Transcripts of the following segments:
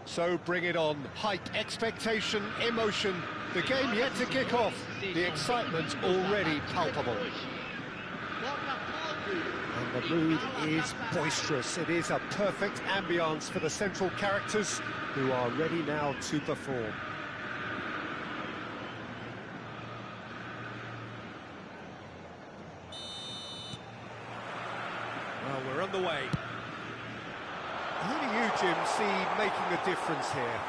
So bring it on. Hype, expectation, emotion. The game yet to kick off. The excitement already palpable. And the mood is boisterous. It is a perfect ambience for the central characters who are ready now to perform. Well, we're on the way. Who do you, Jim, see making a difference here?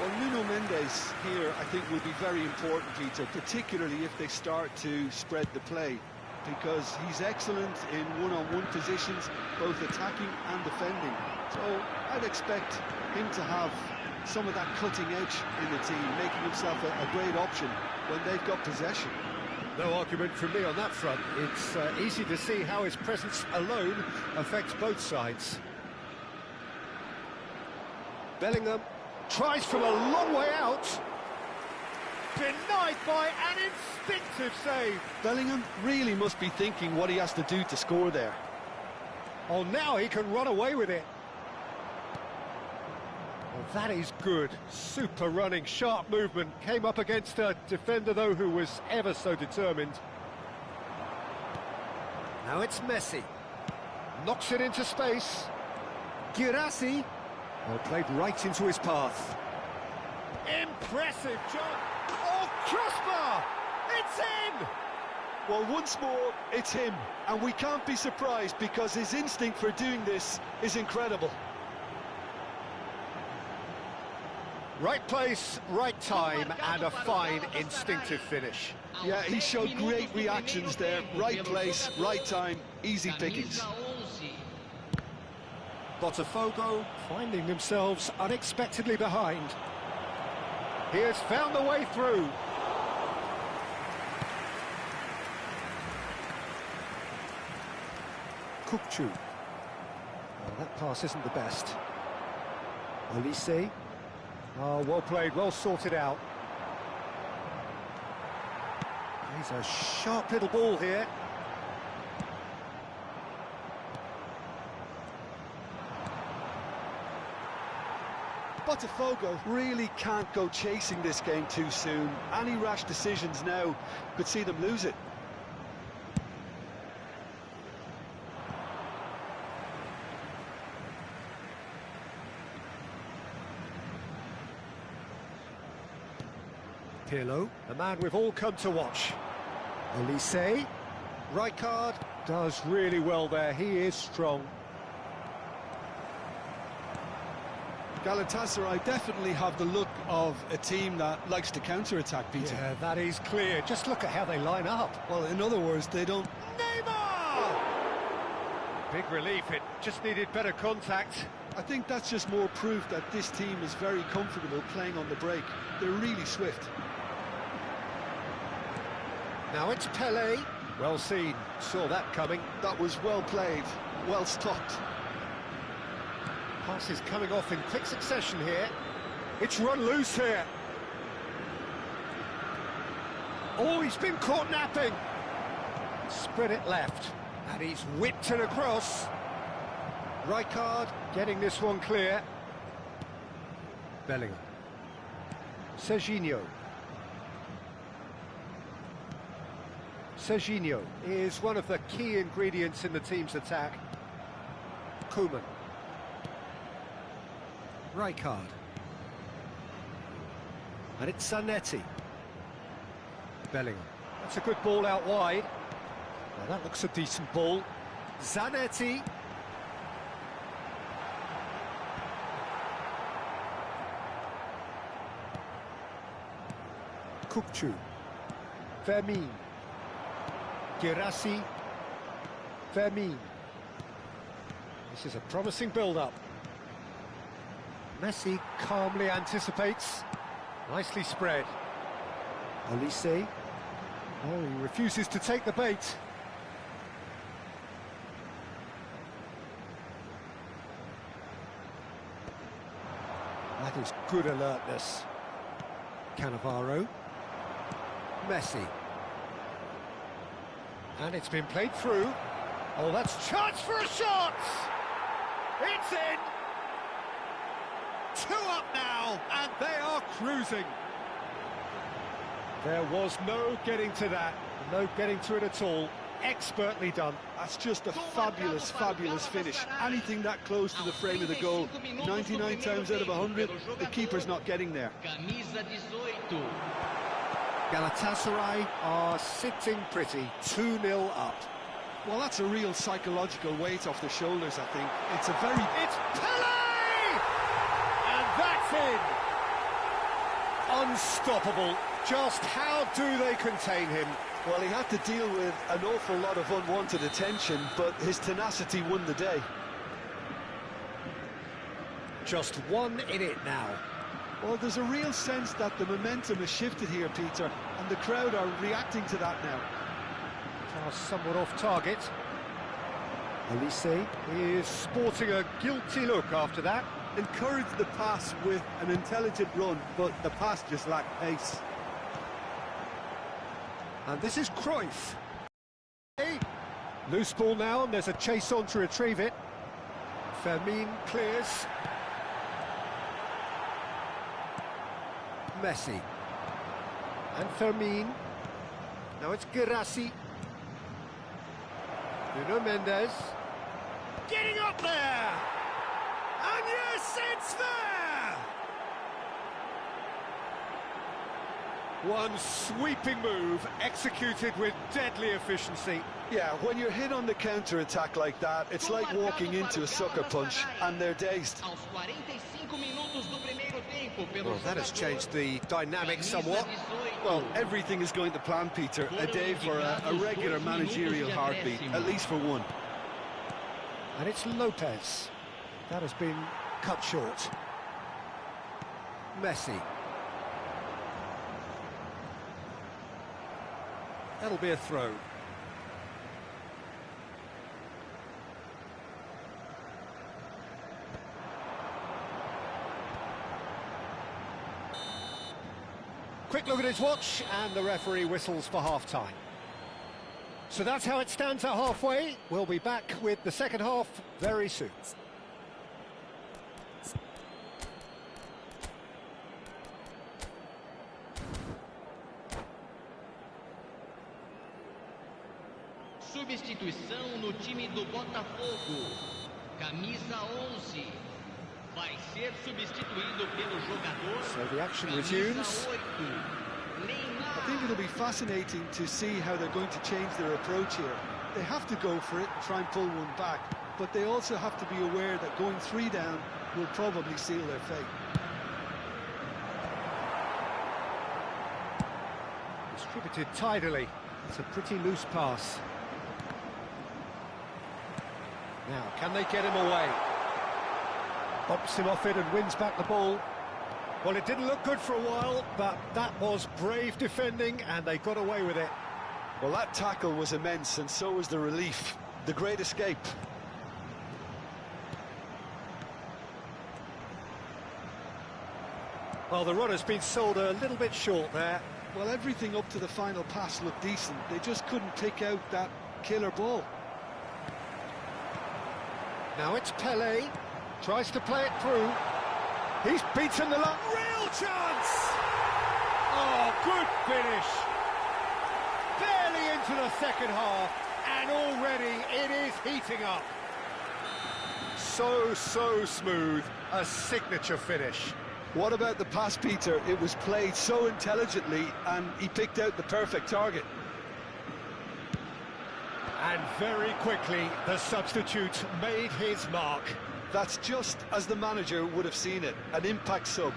Well, Nuno Mendes here, I think, will be very important, Peter, particularly if they start to spread the play, because he's excellent in one-on-one positions, both attacking and defending. So I'd expect him to have some of that cutting edge in the team, making himself a great option when they've got possession. No argument from me on that front. It's easy to see how his presence alone affects both sides. Bellingham tries from a long way out. Denied by an instinctive save. Bellingham really must be thinking what he has to do to score there. Oh, now he can run away with it. Well, that is good. Super running, sharp movement. Came up against a defender, though, who was ever so determined. Now it's Messi. Knocks it into space. Girassi. Well, played right into his path. Impressive job. Oh, crossbar! It's in! Well, once more, it's him. And we can't be surprised because his instinct for doing this is incredible. Right place, right time, and a fine instinctive finish. Yeah, he showed great reactions there. Right place, right time, easy pickings. Botafogo finding themselves unexpectedly behind. He has found the way through. Kukçu. Well, that pass isn't the best. Olise. Oh, well played, well sorted out. He's a sharp little ball here. Botafogo really can't go chasing this game too soon. Any rash decisions now could see them lose it. Pirlo, the man we've all come to watch. Olise. Rijkaard does really well there, he is strong. Galatasaray definitely have the look of a team that likes to counter-attack, Peter. Yeah, that is clear. Just look at how they line up. Well, in other words, they don't... Neymar! Big relief, it just needed better contact. I think that's just more proof that this team is very comfortable playing on the break. They're really swift. Now it's Pele. Well seen, saw that coming. That was well played, well stopped. Passes coming off in quick succession here. It's run loose here. Oh, he's been caught napping. Spread it left. And he's whipped it across. Rijkaard getting this one clear. Bellingham. Serginho. Serginho is one of the key ingredients in the team's attack. Koeman. Rijkaard. And it's Zanetti. Bellingham. That's a good ball out wide. Well, that looks a decent ball. Zanetti. Kukçu. Fermin. Girassi. Fermin. This is a promising build-up. Messi calmly anticipates. Nicely spread. Olise. Oh, he refuses to take the bait. That is good alertness. Cannavaro. Messi. And it's been played through. Oh, that's chance for a shot! It's in! 2 up now, and they are cruising. There was no getting to that, no getting to it at all. Expertly done. That's just a fabulous, fabulous finish. Anything that close to the frame of the goal, 99 times out of 100, the keeper's not getting there. Galatasaray are sitting pretty, 2-0 up. Well, that's a real psychological weight off the shoulders, I think. It's Pele! And that's in! Unstoppable. Just how do they contain him? Well, he had to deal with an awful lot of unwanted attention, but his tenacity won the day. Just 1 in it now. Well, there's a real sense that the momentum has shifted here, Peter, and the crowd are reacting to that now. Somewhat off target. Elise is sporting a guilty look after that. Encouraged the pass with an intelligent run, but the pass just lacked pace. And this is Cruyff. Loose ball now, and there's a chase on to retrieve it. Fermin clears. Messi. And Fermin. Now it's Girassi. Nuno Mendes. Getting up there! And yes, it's there! One sweeping move, executed with deadly efficiency. Yeah, when you're hit on the counter-attack like that, it's like walking into a sucker punch, and they're dazed. Well, that has changed the dynamic somewhat. Well, everything is going to plan, Peter. A day for a regular managerial heartbeat, at least for one. And it's Lopez. That has been cut short. Messi. That'll be a throw. Quick look at his watch, and the referee whistles for half-time. So that's how it stands at halfway. We'll be back with the second half very soon. Substituição no time do Botafogo. Camisa 11. Vai ser substituído pelo jogador. So the action resumes. I think it'll be fascinating to see how they're going to change their approach here. They have to go for it and try and pull one back, but they also have to be aware that going 3 down will probably seal their fate. Distributed tidily. It's a pretty loose pass. Now, can they get him away? Bumps him off it and wins back the ball. Well, it didn't look good for a while, but that was brave defending, and they got away with it. Well, that tackle was immense, and so was the relief. The great escape. Well, the run has been sold a little bit short there. Well, everything up to the final pass looked decent. They just couldn't pick out that killer ball. Now it's Pele. Tries to play it through. He's beaten the line. Real chance! Oh, good finish. Barely into the second half, and already it is heating up. So smooth. A signature finish. What about the pass, Peter? It was played so intelligently, and he picked out the perfect target. And very quickly, the substitute made his mark. That's just as the manager would have seen it, an impact sub.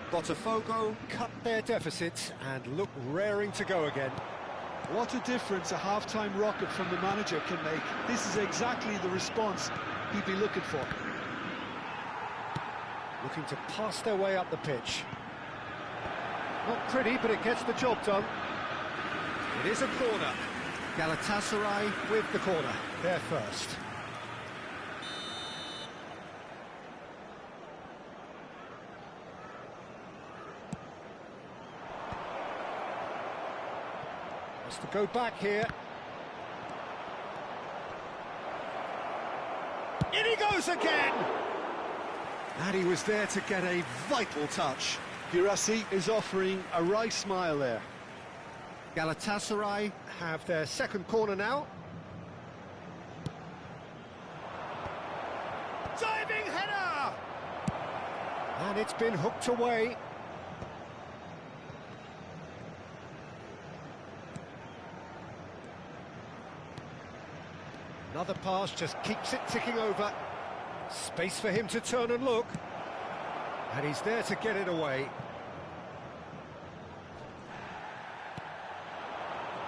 Botafogo cut their deficit and look raring to go again. What a difference a half-time rocket from the manager can make. This is exactly the response he'd be looking for. Looking to pass their way up the pitch. Not pretty, but it gets the job done. It is a corner. Galatasaray with the corner. They're first. Has to go back here. In he goes again! And he was there to get a vital touch. Girassi is offering a wry smile there. Galatasaray have their second corner now. Diving header! And it's been hooked away. Another pass just keeps it ticking over. Space for him to turn and look. And he's there to get it away.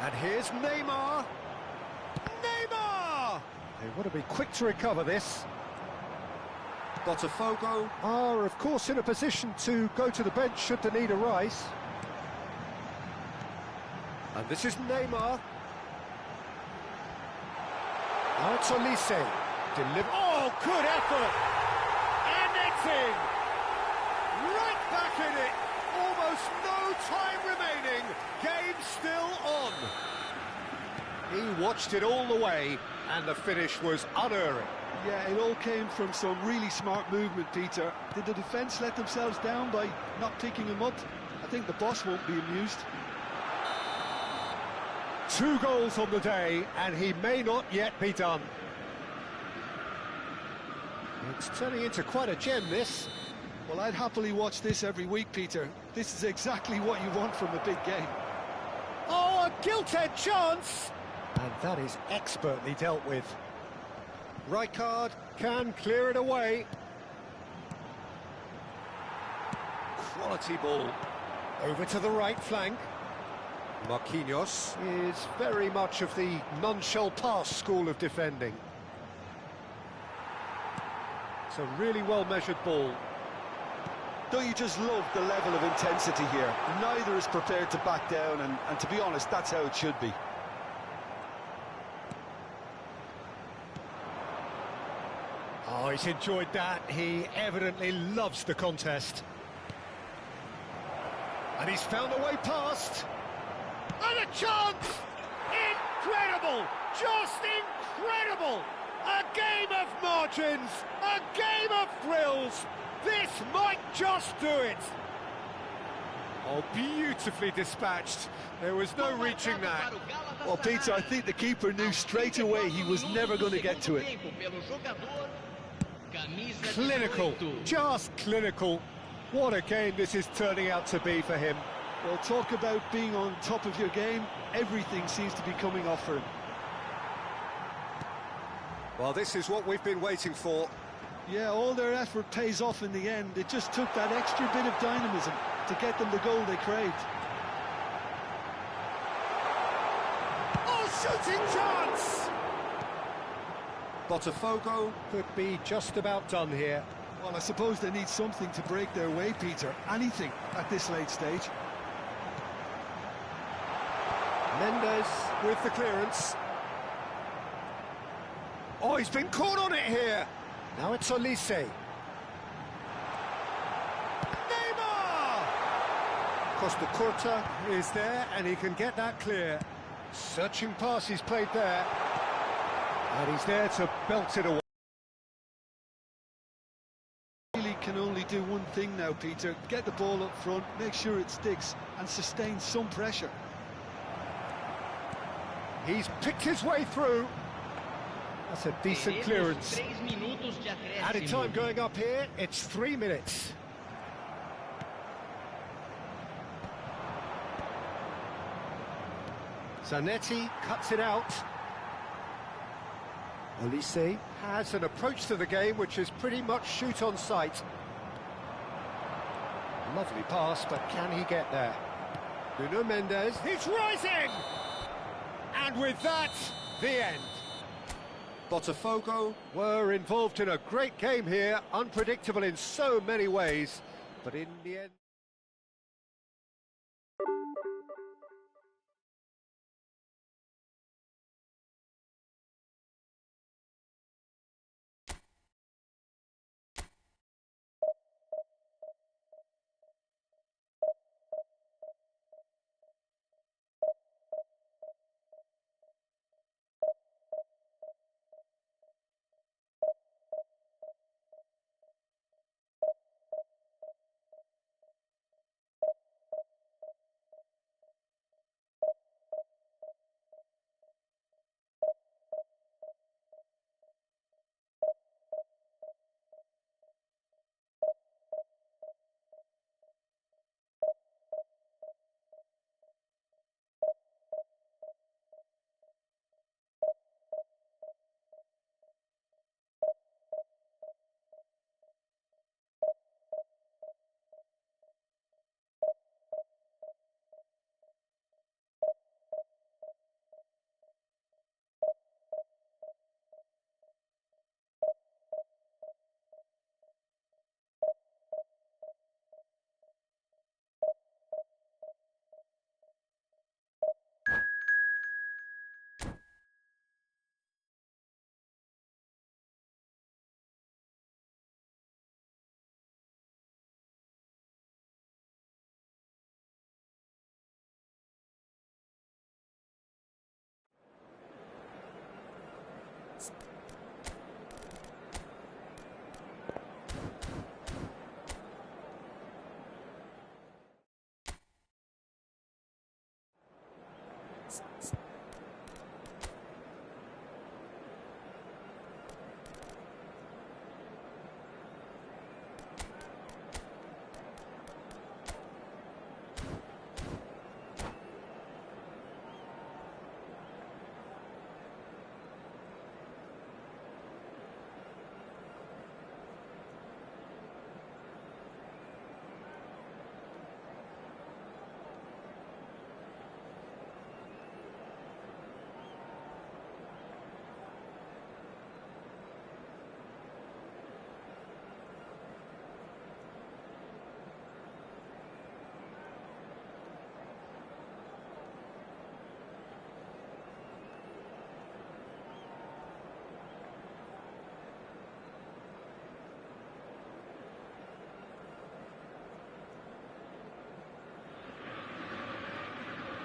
And here's Neymar. Neymar! They want to be quick to recover this. Botafogo are, of course, in a position to go to the bench should the need arise. And this is Neymar. Now it's Olise. Oh, good effort! And it's in! Right back in it! Almost no time remaining. Game still on. He watched it all the way, and the finish was unerring. Yeah, it all came from some really smart movement, Peter. Did the defence let themselves down by not picking him up? I think the boss won't be amused. 2 goals on the day, and he may not yet be done. It's turning into quite a gem, this. Well, I'd happily watch this every week, Peter. This is exactly what you want from a big game. Oh, a gilt-edged chance! And that is expertly dealt with. Rijkaard can clear it away. Quality ball. Over to the right flank. Marquinhos is very much of the none-shall-pass school of defending. It's a really well-measured ball. Don't you just love the level of intensity here? Neither is prepared to back down, and to be honest, that's how it should be. Oh, he's enjoyed that. He evidently loves the contest. And he's found a way past. And a chance! Incredible! Just incredible! A game of margins! A game of thrills! This might just do it! Oh, beautifully dispatched. There was no reaching that. Well, Peter, I think the keeper knew straight away he was never going to get to it. Clinical, just clinical. What a game this is turning out to be for him. Well, talk about being on top of your game. Everything seems to be coming off for him. Well, this is what we've been waiting for. Yeah, all their effort pays off in the end. It just took that extra bit of dynamism to get them the goal they craved. Oh, shooting chance! Botafogo could be just about done here. Well, I suppose they need something to break their way, Peter. Anything at this late stage. Mendes with the clearance. Oh, he's been caught on it here. Now it's Olise. Neymar! Costa Curta is there, and he can get that clear. Searching pass he's played there. And he's there to belt it away. Really can only do one thing now, Peter. Get the ball up front, make sure it sticks, and sustain some pressure. He's picked his way through. That's a decent clearance. Added time going up here, it's 3 minutes. Zanetti cuts it out. Olise has an approach to the game which is pretty much shoot on sight. Lovely pass, but can he get there? Nuno Mendes, he's rising! And with that, the end. Botafogo were involved in a great game here, unpredictable in so many ways, but in the end...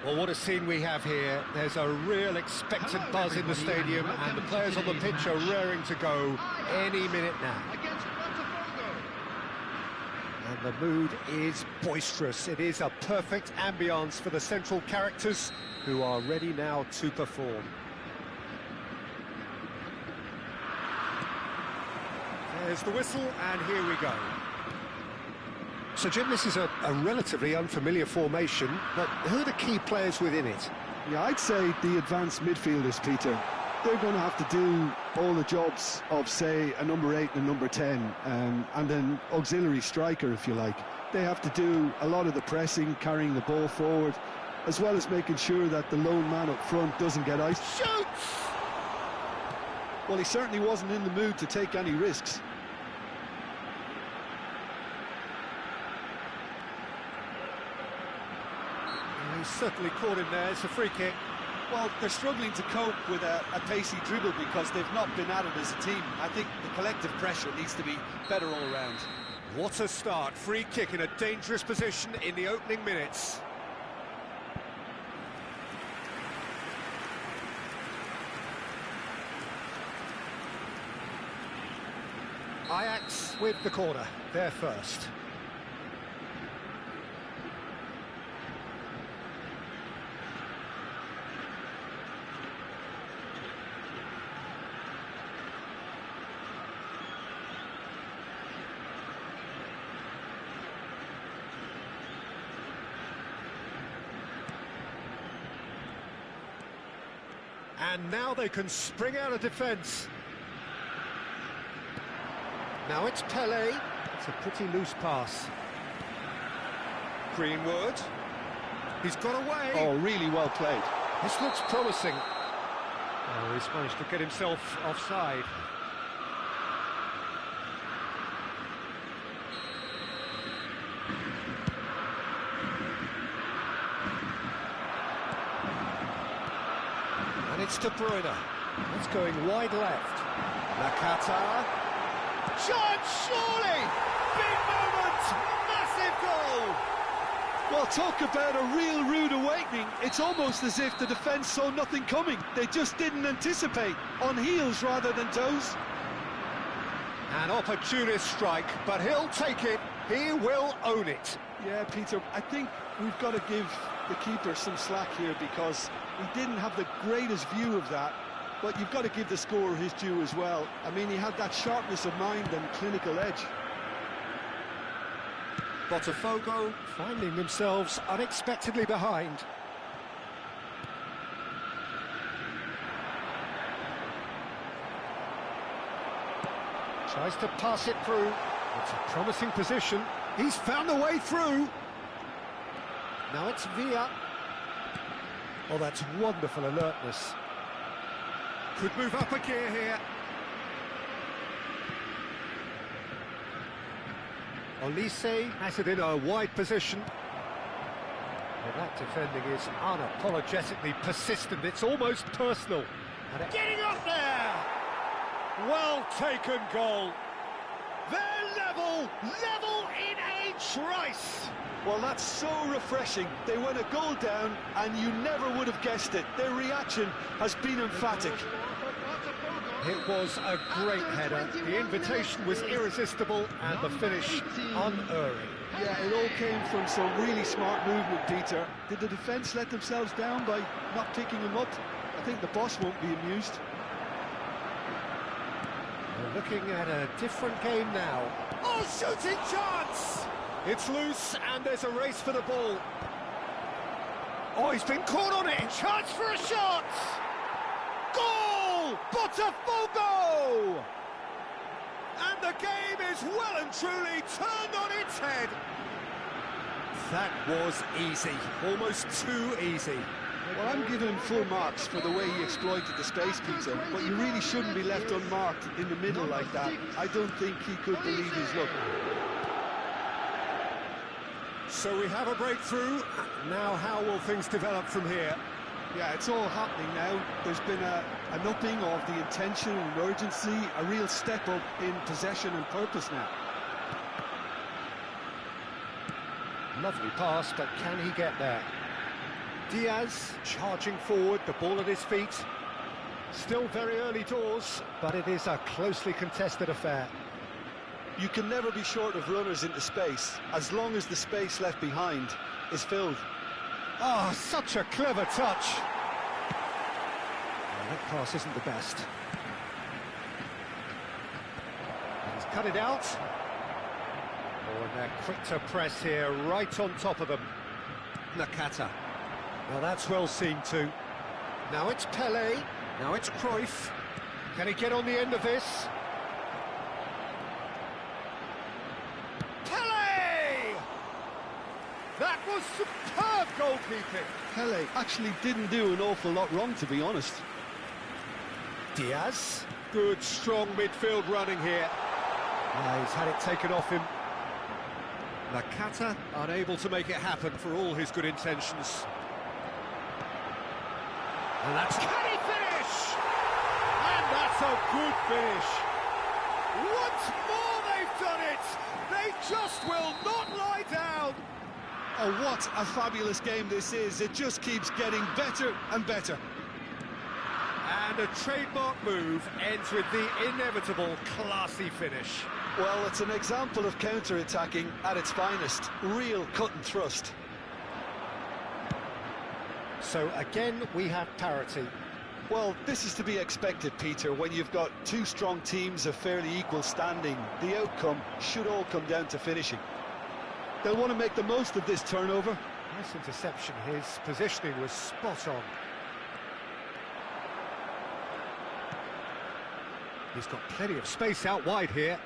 Well, what a scene we have here. There's a real expectant buzz in the stadium, and the players on the pitch are raring to go any minute now. And the mood is boisterous. It is a perfect ambience for the central characters who are ready now to perform. There's the whistle, and here we go. So, Jim, this is a relatively unfamiliar formation, but who are the key players within it? Yeah, I'd say the advanced midfielders, Peter. They're going to have to do all the jobs of, say, a number 8 and a number 10, and an auxiliary striker, if you like. They have to do a lot of the pressing, carrying the ball forward, as well as making sure that the lone man up front doesn't get iced. Shoots! Well, he certainly wasn't in the mood to take any risks. He's certainly caught him there. It's a free kick. Well, they're struggling to cope with a pacey dribble because they've not been at it as a team. I think the collective pressure needs to be better all around. What a start. Free kick in a dangerous position in the opening minutes. Ajax with the corner. They're first. And now they can spring out of defence. Now it's Pele. It's a pretty loose pass. Greenwood. He's got away. Oh, really well played. This looks promising. Oh, he's managed to get himself offside. And it's De Bruyne. That's going wide left. Nakata. Chance, surely! Big moment! Massive goal! Well, talk about a real rude awakening. It's almost as if the defence saw nothing coming. They just didn't anticipate. On heels rather than toes. An opportunist strike, but he'll take it. He will own it. Yeah, Peter, I think we've got to give the keeper some slack here because he didn't have the greatest view of that, but you've got to give the scorer his due as well. I mean, he had that sharpness of mind and clinical edge. Botafogo finding themselves unexpectedly behind. Tries to pass it through. It's a promising position. He's found a way through. Now it's Villa. Oh, that's wonderful alertness. Could move up a gear here. Olise has it in a wide position. Well, that defending is unapologetically persistent. It's almost personal. And getting up there! Well taken goal. They're level in a trice. Well, that's so refreshing. They went a goal down and you never would have guessed it. Their reaction has been emphatic. It was a great header. The invitation was irresistible and the finish unerring. Yeah, it all came from some really smart movement, Peter. Did the defence let themselves down by not picking him up? I think the boss won't be amused. We're looking at a different game now. Oh, shooting chance! It's loose and there's a race for the ball. Oh, he's been caught on it. Chance for a shot! Goal! Botafogo! And the game is well and truly turned on its head. That was easy, almost too easy. Well, I'm giving him full marks for the way he exploited the space, Peter, but you really shouldn't be left unmarked in the middle like that. I don't think he could believe his luck. So we have a breakthrough. Now how will things develop from here? Yeah, it's all happening now. There's been an upping of the intention and urgency, a real step up in possession and purpose now. Lovely pass, but can he get there? Diaz charging forward, the ball at his feet. Still very early doors, but it is a closely contested affair. You can never be short of runners into space, as long as the space left behind is filled. Oh, such a clever touch. Well, that pass isn't the best. He's cut it out. Oh, and they're quick to press here, right on top of them. Nakata. Now that's well seen too. Now it's Pele. Now it's Cruyff. Can he get on the end of this? Pele! That was superb goalkeeping. Pele actually didn't do an awful lot wrong, to be honest. Diaz. Good, strong midfield running here. He's had it taken off him. Nakata unable to make it happen for all his good intentions. And that's... Can he finish? And that's a good finish. Once more they've done it. They just will not lie down. Oh, what a fabulous game this is. It just keeps getting better and better. And a trademark move ends with the inevitable classy finish. Well, it's an example of counter-attacking at its finest. Real cut and thrust. So again, we have parity. Well, this is to be expected, Peter, when you've got two strong teams of fairly equal standing. The outcome should all come down to finishing. They'll want to make the most of this turnover. Nice interception. His positioning was spot on. He's got plenty of space out wide here.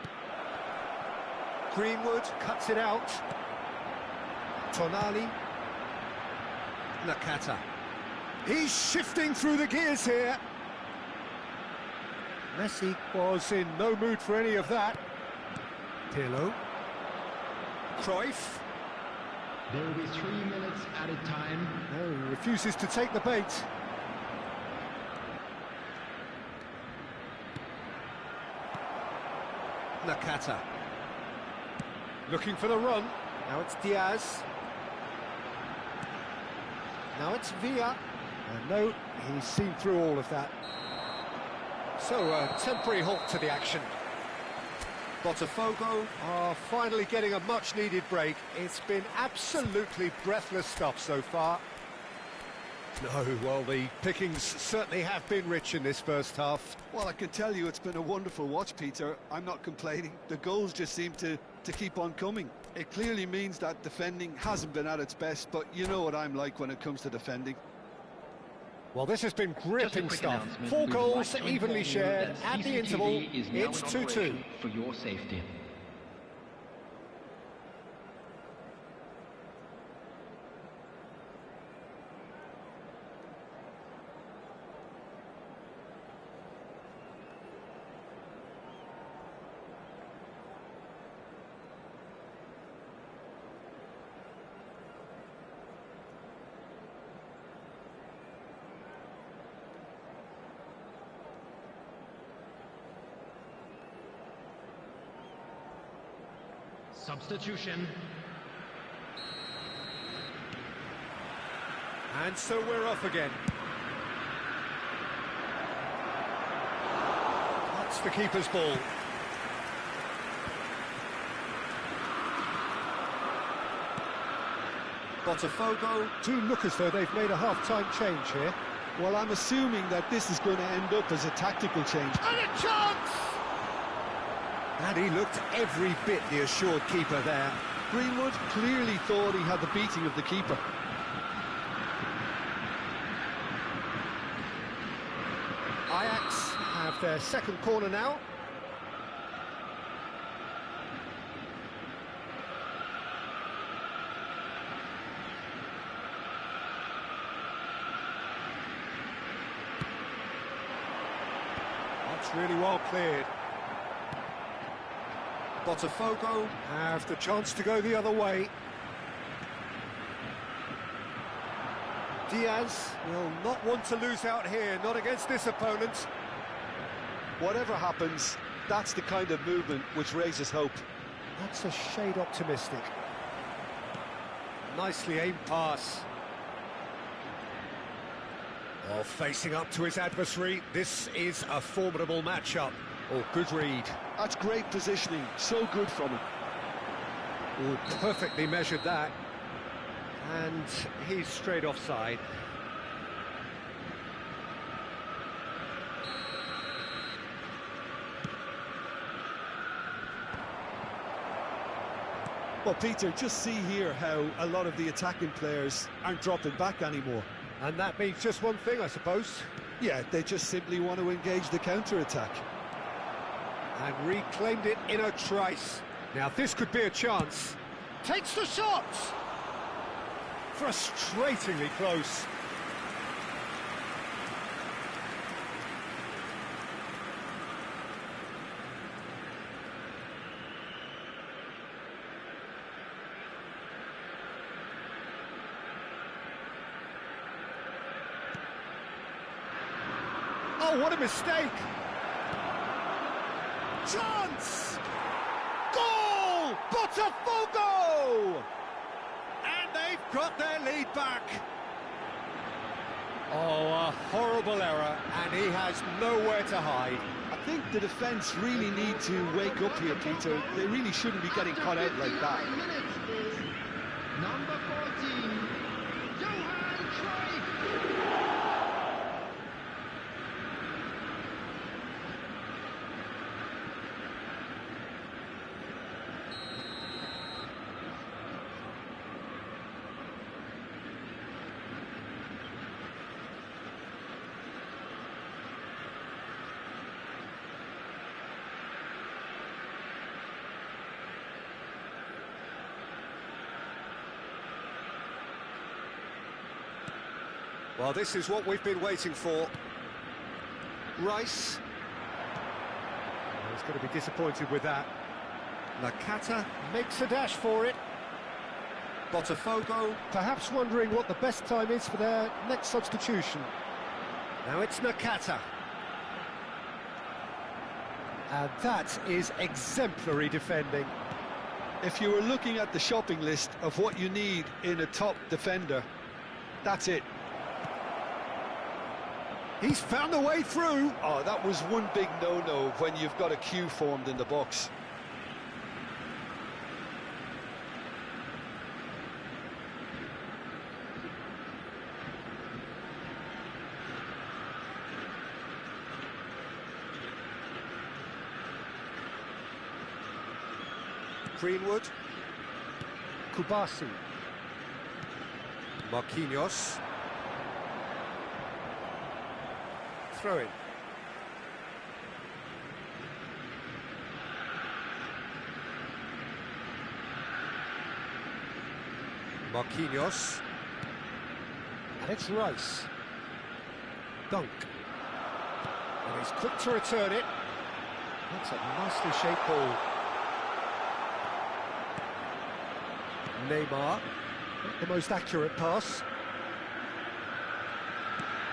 Greenwood cuts it out. Tonali. Nakata. He's shifting through the gears here. Messi was in no mood for any of that. Pirlo. Cruyff. There will be 3 minutes added time. No, he refuses to take the bait. Nakata. Looking for the run. Now it's Diaz. Now it's Villa. And no, he's seen through all of that. So a temporary halt to the action. Botafogo are finally getting a much-needed break. It's been absolutely breathless stuff so far. No, well, the pickings certainly have been rich in this first half. Well, I can tell you it's been a wonderful watch, Peter. I'm not complaining. The goals just seem to keep on coming. It clearly means that defending hasn't been at its best, but you know what I'm like when it comes to defending. Well, this has been gripping stuff. 4 goals evenly shared at the interval. It's 2-2. For your safety. Substitution. And so we're off again. That's the keeper's ball. Botafogo do look as though they've made a half-time change here. Well, I'm assuming that this is going to end up as a tactical change. And a chance! And he looked every bit the assured keeper there. Greenwood clearly thought he had the beating of the keeper. Ajax have their second corner now. That's really well cleared. Botafogo have the chance to go the other way. Diaz will not want to lose out here, not against this opponent. Whatever happens, that's the kind of movement which raises hope. That's a shade optimistic. Nicely aimed pass. Well, facing up to his adversary, this is a formidable matchup. Oh, good read. That's great positioning, so good from him. Oh, perfectly measured that. And he's straight offside. Well, Peter, just see here how a lot of the attacking players aren't dropping back anymore. And that means just one thing, I suppose. Yeah, they just simply want to engage the counter-attack. And reclaimed it in a trice. Now, this could be a chance. Takes the shot! Frustratingly close. Oh, what a mistake! Chance! Goal! Botafogo! And they've got their lead back. Oh, a horrible error, and he has nowhere to hide. I think the defence really need to wake up here, Peter. They really shouldn't be getting caught out like that. Number 14, Johan Cruyff. Well, this is what we've been waiting for. Rice. He's going to be disappointed with that. Nakata makes a dash for it. Botafogo perhaps wondering what the best time is for their next substitution. Now it's Nakata. And that is exemplary defending. If you were looking at the shopping list of what you need in a top defender, that's it. He's found a way through. Oh, that was one big no-no when you've got a queue formed in the box. Greenwood. Kubasi. Marquinhos. Throw in. Marquinhos. And it's Rice. Dunk. And he's quick to return it. That's a nicely shaped ball. Neymar. Not the most accurate pass.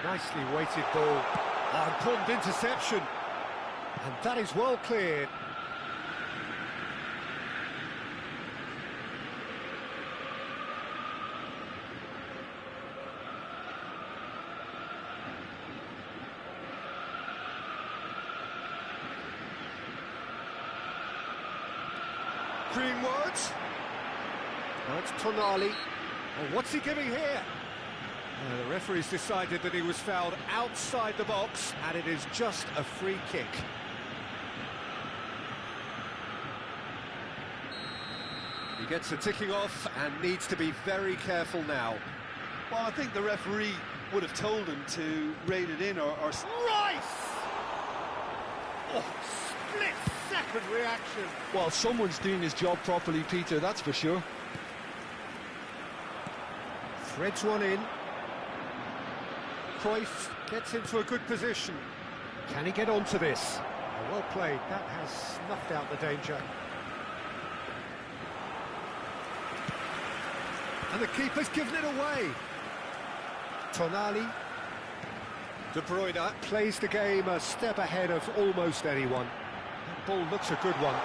Nicely weighted ball. Important interception. And that is well cleared. Greenwood. Now it's Tonali. Oh, what's he giving here? The referee's decided that he was fouled outside the box, and it is just a free kick. He gets the ticking off and needs to be very careful now. Well, I think the referee would have told him to rein it in or... Rice! Oh, split-second reaction. Well, someone's doing his job properly, Peter, that's for sure. Threads one in. Cruyff gets into a good position. Can he get onto this? Oh, well played. That has snuffed out the danger. And the keeper's given it away. Tonali. De Bruyne plays the game a step ahead of almost anyone. That ball looks a good one.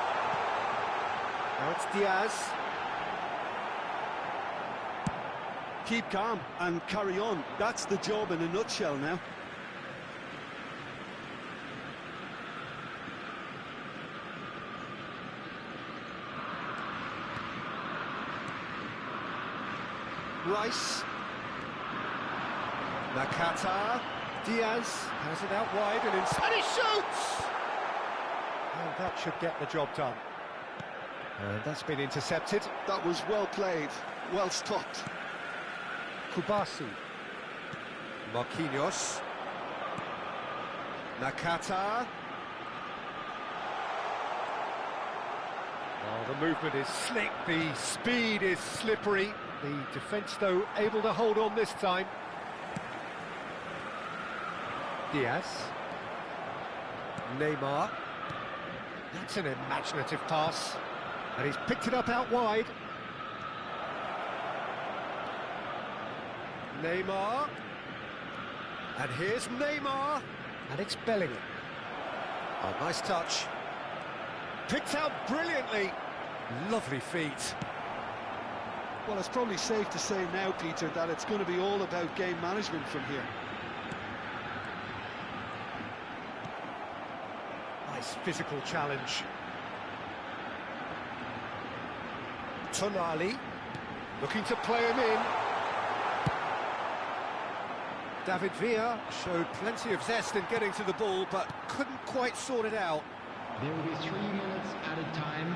Now it's Diaz. Keep calm and carry on. That's the job in a nutshell now. Rice. Nakata. Diaz has it out wide and he shoots! And that should get the job done. And that's been intercepted. That was well played, well stopped. Kubasi. Marquinhos. Nakata. Oh, the movement is slick, the speed is slippery. The defence, though, able to hold on this time. Diaz. Neymar. That's an imaginative pass. And he's picked it up out wide. Neymar. And here's Neymar. And it's Bellingham. Oh, nice touch. Picked out brilliantly. Lovely feet. Well, it's probably safe to say now, Peter, that it's going to be all about game management from here. Nice physical challenge. Tonali, looking to play him in. David Villa showed plenty of zest in getting to the ball, but couldn't quite sort it out. There will be 3 minutes added time.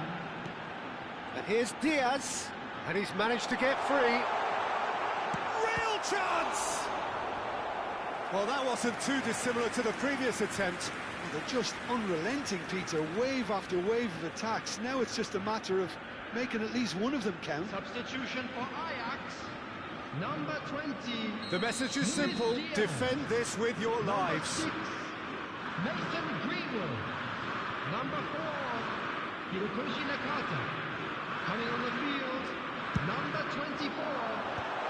And here's Diaz, and he's managed to get free. Real chance! Well, that wasn't too dissimilar to the previous attempt. Well, they're just unrelenting, Peter, wave after wave of attacks. Now it's just a matter of making at least one of them count. Substitution for Ajax. Number 20. The message is simple: defend this with your lives. 6, Mason Greenwood. Number 4, Hirokoshi Nakata. Coming on the field, number 24,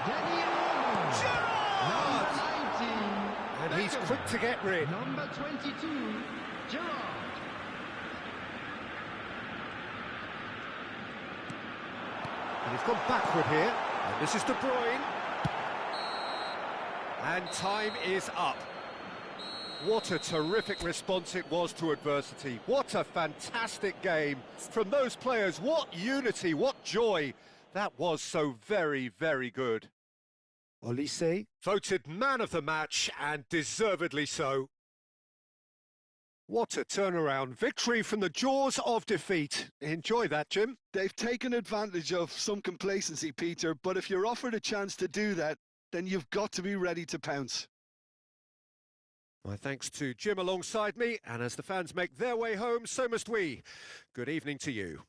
Daniel Olmo. Gerrard! Number 19, And he's quick to get rid. number 22, Gerrard. And he's gone backward here. And this is De Bruyne. And time is up. What a terrific response it was to adversity. What a fantastic game from those players. What unity, what joy. That was so very, very good. Olise voted man of the match, and deservedly so. What a turnaround. Victory from the jaws of defeat. Enjoy that, Jim. They've taken advantage of some complacency, Peter, but if you're offered a chance to do that, then you've got to be ready to pounce. My thanks to Jim alongside me, and as the fans make their way home, so must we. Good evening to you.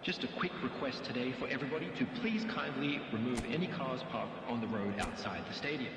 Just a quick request today for everybody to please kindly remove any cars parked on the road outside the stadium.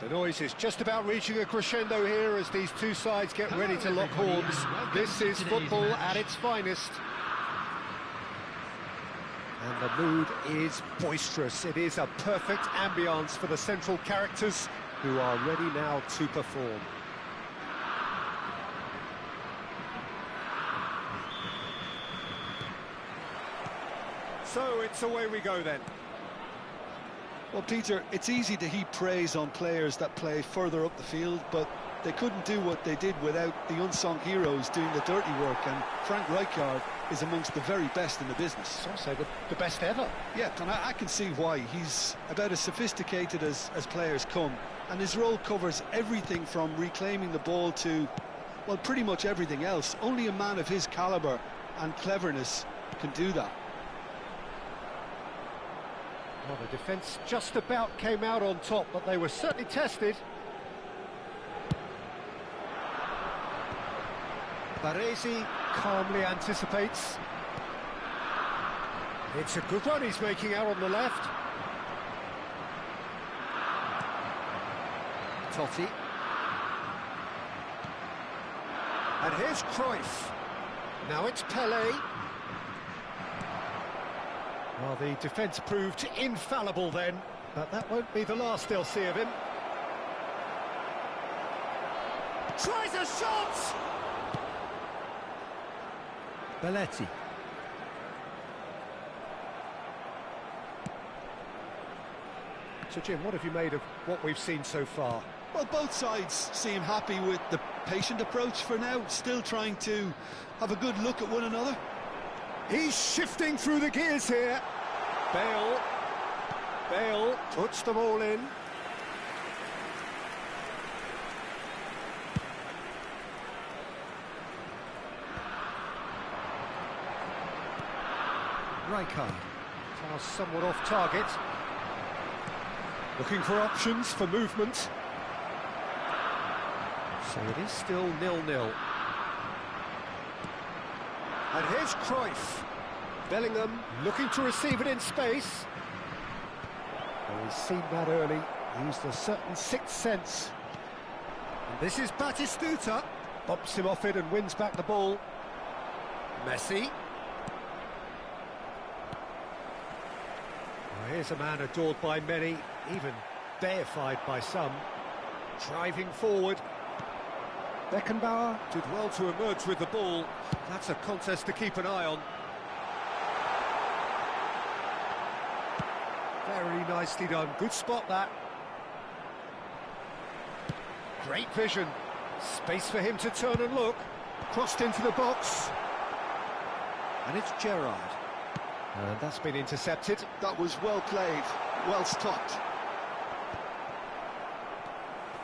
The noise is just about reaching a crescendo here as these two sides get ready to lock horns. This is football at its finest. And the mood is boisterous. It is a perfect ambience for the central characters who are ready now to perform. So it's away we go then. Well, Peter, it's easy to heap praise on players that play further up the field, but they couldn't do what they did without the unsung heroes doing the dirty work, and Frank Rijkaard is amongst the very best in the business. I'd say the best ever. Yeah, and I can see why. He's about as sophisticated as players come, and his role covers everything from reclaiming the ball to, well, pretty much everything else. Only a man of his calibre and cleverness can do that. Well, the defence just about came out on top, but they were certainly tested. Baresi calmly anticipates. It's a good run he's making out on the left. Totti. And here's Cruyff. Now it's Pelé. Well, the defence proved infallible then, but that won't be the last they'll see of him. Tries a shot! Belletti. So, Jim, what have you made of what we've seen so far? Well, both sides seem happy with the patient approach for now, still trying to have a good look at one another. He's shifting through the gears here. Bale puts them all in. Rijkaard, pass somewhat off target. Looking for options for movement. So it is still 0-0. And here's Cruyff. Bellingham looking to receive it in space. Well, he's seen that early, used a certain sixth sense. And this is Batistuta. Bumps him off it and wins back the ball. Messi. Well, here's a man adored by many, even deified by some. Driving forward. Beckenbauer did well to emerge with the ball. That's a contest to keep an eye on. Very nicely done. Good spot, that. Great vision. Space for him to turn and look. Crossed into the box. And it's Gerrard. And that's been intercepted. That was well played, well stopped.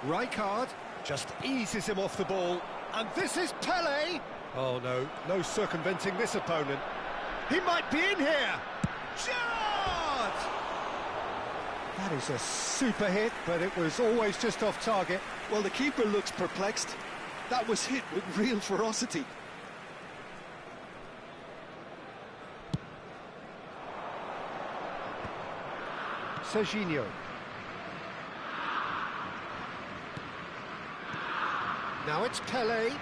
Rijkaard just eases him off the ball. And this is Pelé. Oh, no. No circumventing this opponent. He might be in here. Gerrard! That is a super hit, but it was always just off target. Well, the keeper looks perplexed. That was hit with real ferocity. Serginho. Now it's Pelé.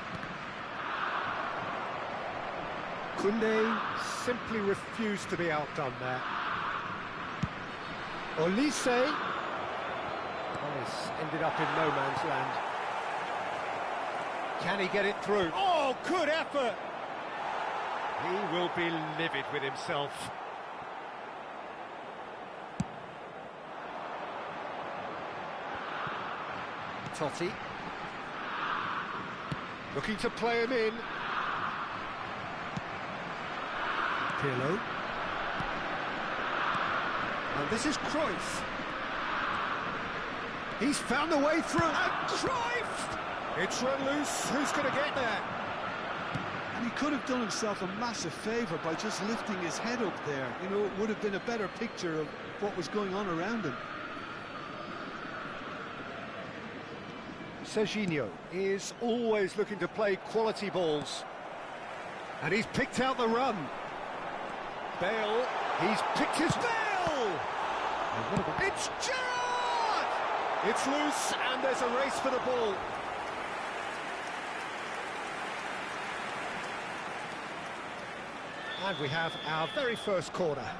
Koundé simply refused to be outdone there. Olise. Well, this ended up in no man's land. Can he get it through? Oh, good effort! He will be livid with himself. Totti. Looking to play him in. Pirlo. And this is Cruyff. He's found a way through. And Cruyff! It's run loose. Who's going to get there? And he could have done himself a massive favour by just lifting his head up there. You know, it would have been a better picture of what was going on around him. Serginho is always looking to play quality balls. And he's picked out the run. Bale, he's picked his... Bale! It's Gerrard! It's loose, and there's a race for the ball. And we have our very first corner.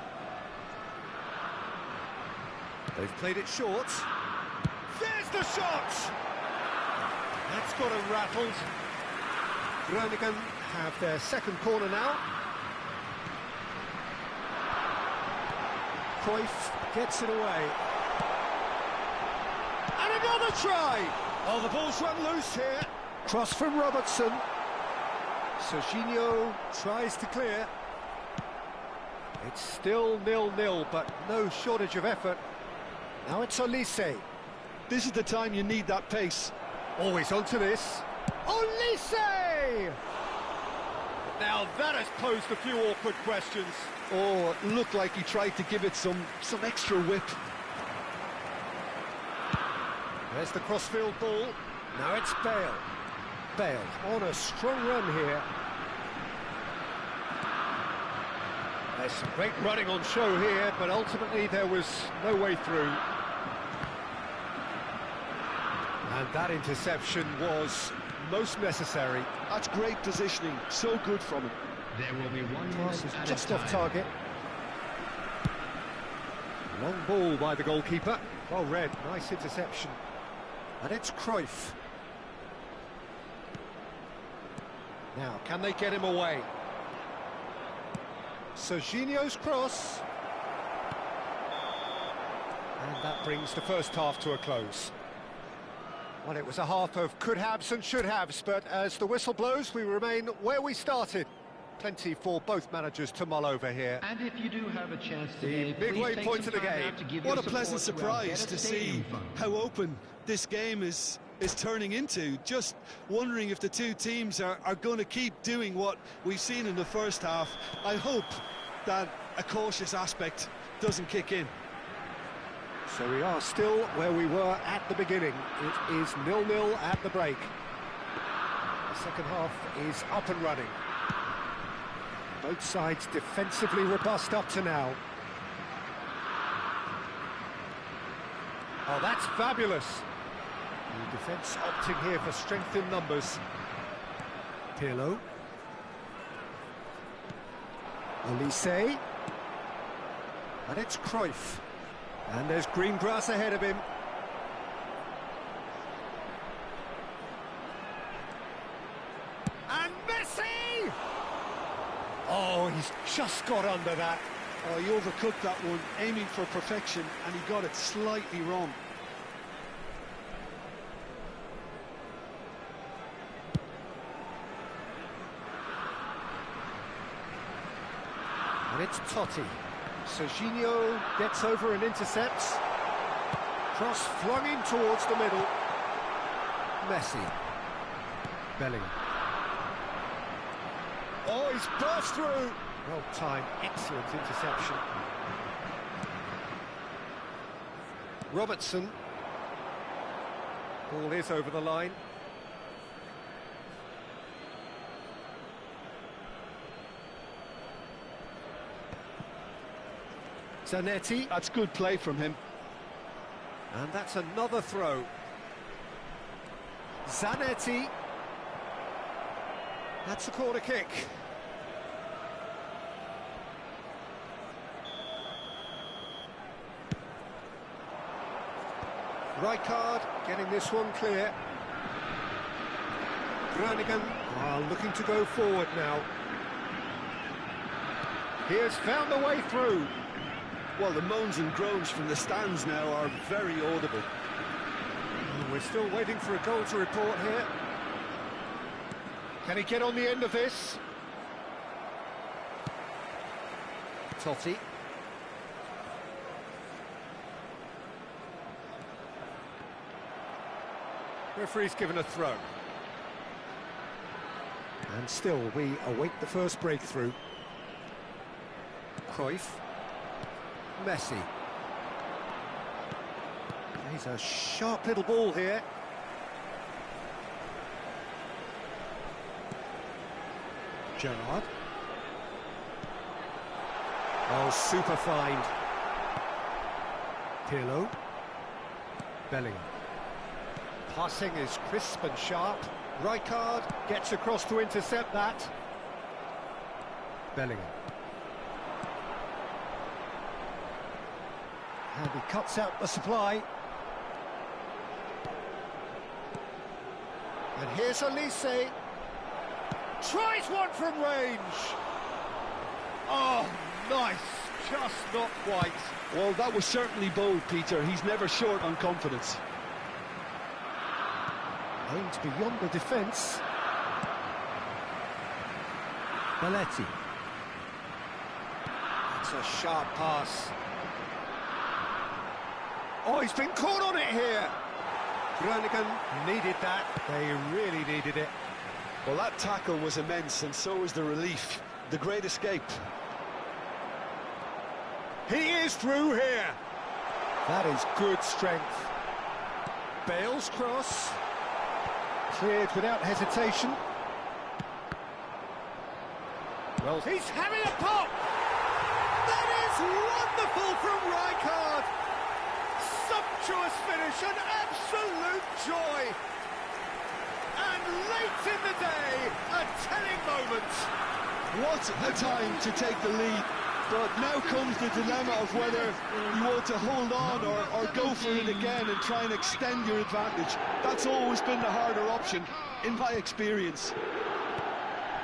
They've played it short. There's the shot! That's got him rattled. Groningen have their second corner now. Cruyff gets it away. And another try! Oh, the ball's run loose here. Cross from Robertson. Serginho tries to clear. It's still 0-0, but no shortage of effort. Now it's Olise. This is the time you need that pace. Always onto this. Olise! Now that has posed a few awkward questions. Oh, it looked like he tried to give it some extra whip. There's the crossfield ball. Now it's Bale. Bale on a strong run here. There's some great running on show here, but ultimately there was no way through. And that interception was most necessary. That's great positioning, so good from him. There will be one Pass minute is at just a off time. target. Long ball by the goalkeeper. Well read, nice interception. And it's Cruyff. Now, can they get him away? Serginho's cross. And that brings the first half to a close. Well, it was a half of could-haves and should-haves, but as the whistle blows, we remain where we started. Plenty for both managers to mull over here. And if you do have a chance The today, midway please take point some of the time game. out to give What your a pleasant support to our surprise better to stadium see fund. how open this game is turning into. Just wondering if the two teams are going to keep doing what we've seen in the first half. I hope that a cautious aspect doesn't kick in. So we are still where we were at the beginning. It is 0-0 at the break. The second half is up and running. Both sides defensively robust up to now. Oh, that's fabulous. The defence opting here for strength in numbers. Pirlo. Olise. And it's Cruyff. And there's green grass ahead of him. And Messi! Oh, he's just got under that. Oh, he overcooked that one, aiming for perfection, and he got it slightly wrong. And it's Totti. Serginho gets over and intercepts. Cross flung in towards the middle. Messi. Bellingham. Oh, he's burst through. Well timed, excellent interception. Robertson. Ball is over the line. Zanetti. That's good play from him. And that's another throw. Zanetti. That's a corner kick. Rijkaard getting this one clear. Groningen are looking to go forward now. He has found a way through. Well, the moans and groans from the stands now are very audible. We're still waiting for a goal to report here. Can he get on the end of this? Totti. Referee's given a throw. And still, we await the first breakthrough. Cruyff. Messi. He's a sharp little ball here. Gerrard. Oh, super find. Pirlo. Bellingham. Passing is crisp and sharp. Rijkaard gets across to intercept that. Bellingham. And he cuts out the supply. And here's Elise. Tries one from range. Oh, nice. Just not quite. Well, that was certainly bold, Peter. He's never short on confidence. Aimed beyond the defence. Belletti. That's a sharp pass. Oh, he's been caught on it here. Groningen needed that. They really needed it. Well, that tackle was immense, and so was the relief. The great escape. He is through here. That is good strength. Bale's cross. Cleared without hesitation. Well, he's having a pop. That is wonderful from Rijkaard. Sumptuous finish, an absolute joy. And late in the day, a telling moment. What a time to take the lead. But now comes the dilemma of whether you want to hold on or go for it again and try and extend your advantage. That's always been the harder option, in my experience.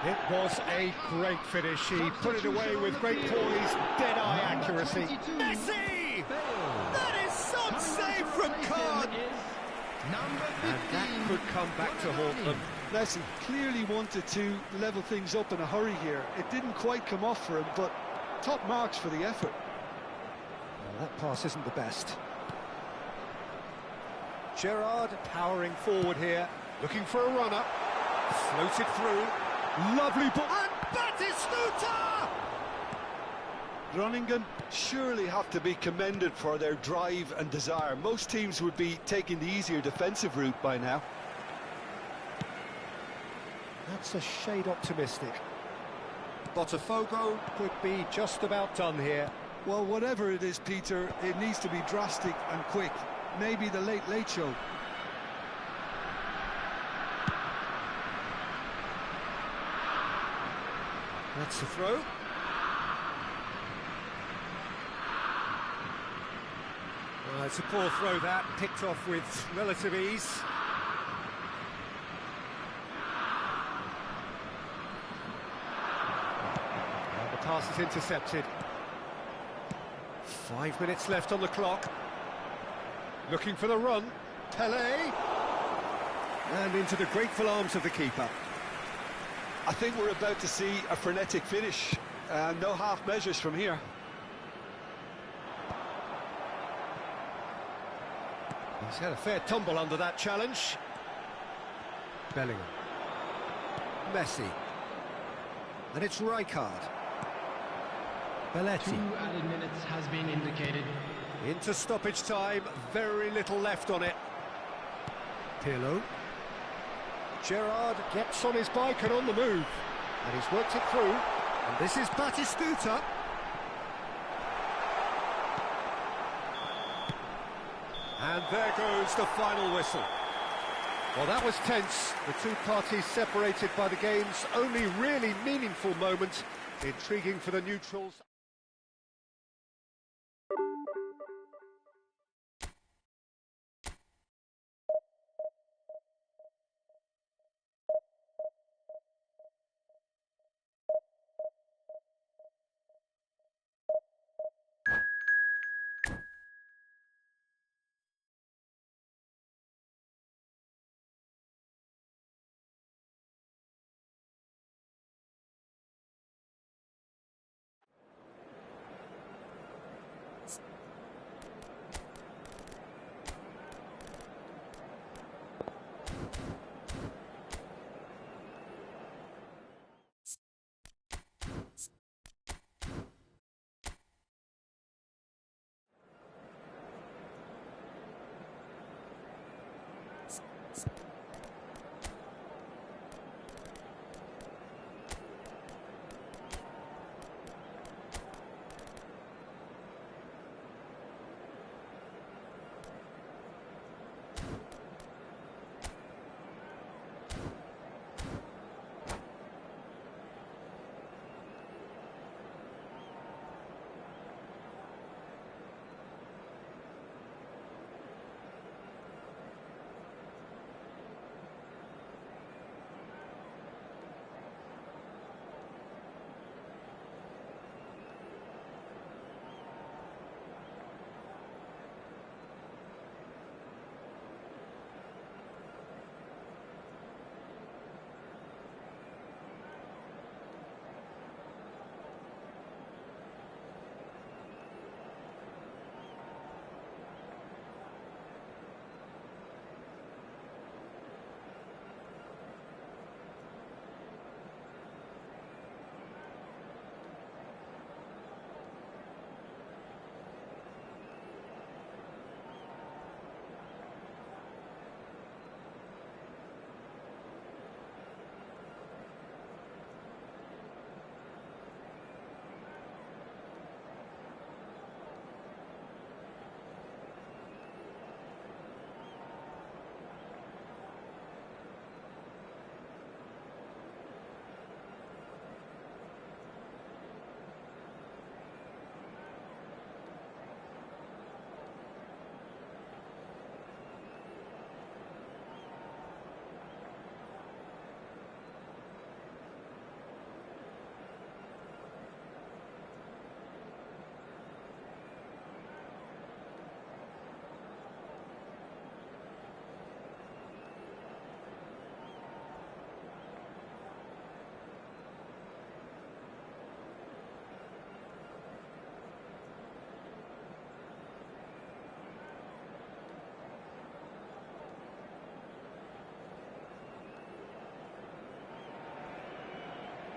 It was a great finish. He put it away with great poise, dead-eye accuracy. Messi! That is some save from Card. And that could come back to haunt them. Messi clearly wanted to level things up in a hurry here. It didn't quite come off for him, but top marks for the effort. Well, that pass isn't the best. Gerrard powering forward here, looking for a run-up. Floated through. Lovely ball. And Batistuta! Groningen surely have to be commended for their drive and desire. Most teams would be taking the easier defensive route by now. That's a shade optimistic. Botafogo could be just about done here. Well, whatever it is, Peter, it needs to be drastic and quick. Maybe the late show. That's the throw. Well, it's a poor throw that, picked off with relative ease. Pass is intercepted. 5 minutes left on the clock. Looking for the run. Pelé. And into the grateful arms of the keeper. I think we're about to see a frenetic finish. No half measures from here. He's had a fair tumble under that challenge. Bellingham. Messi. And it's Rijkaard. Belletti. 2 added minutes has been indicated. Into stoppage time, very little left on it. Pirlo. Gerrard gets on his bike and on the move. And he's worked it through. And this is Batistuta. And there goes the final whistle. Well, that was tense. The two parties separated by the game's only really meaningful moment. Intriguing for the neutrals.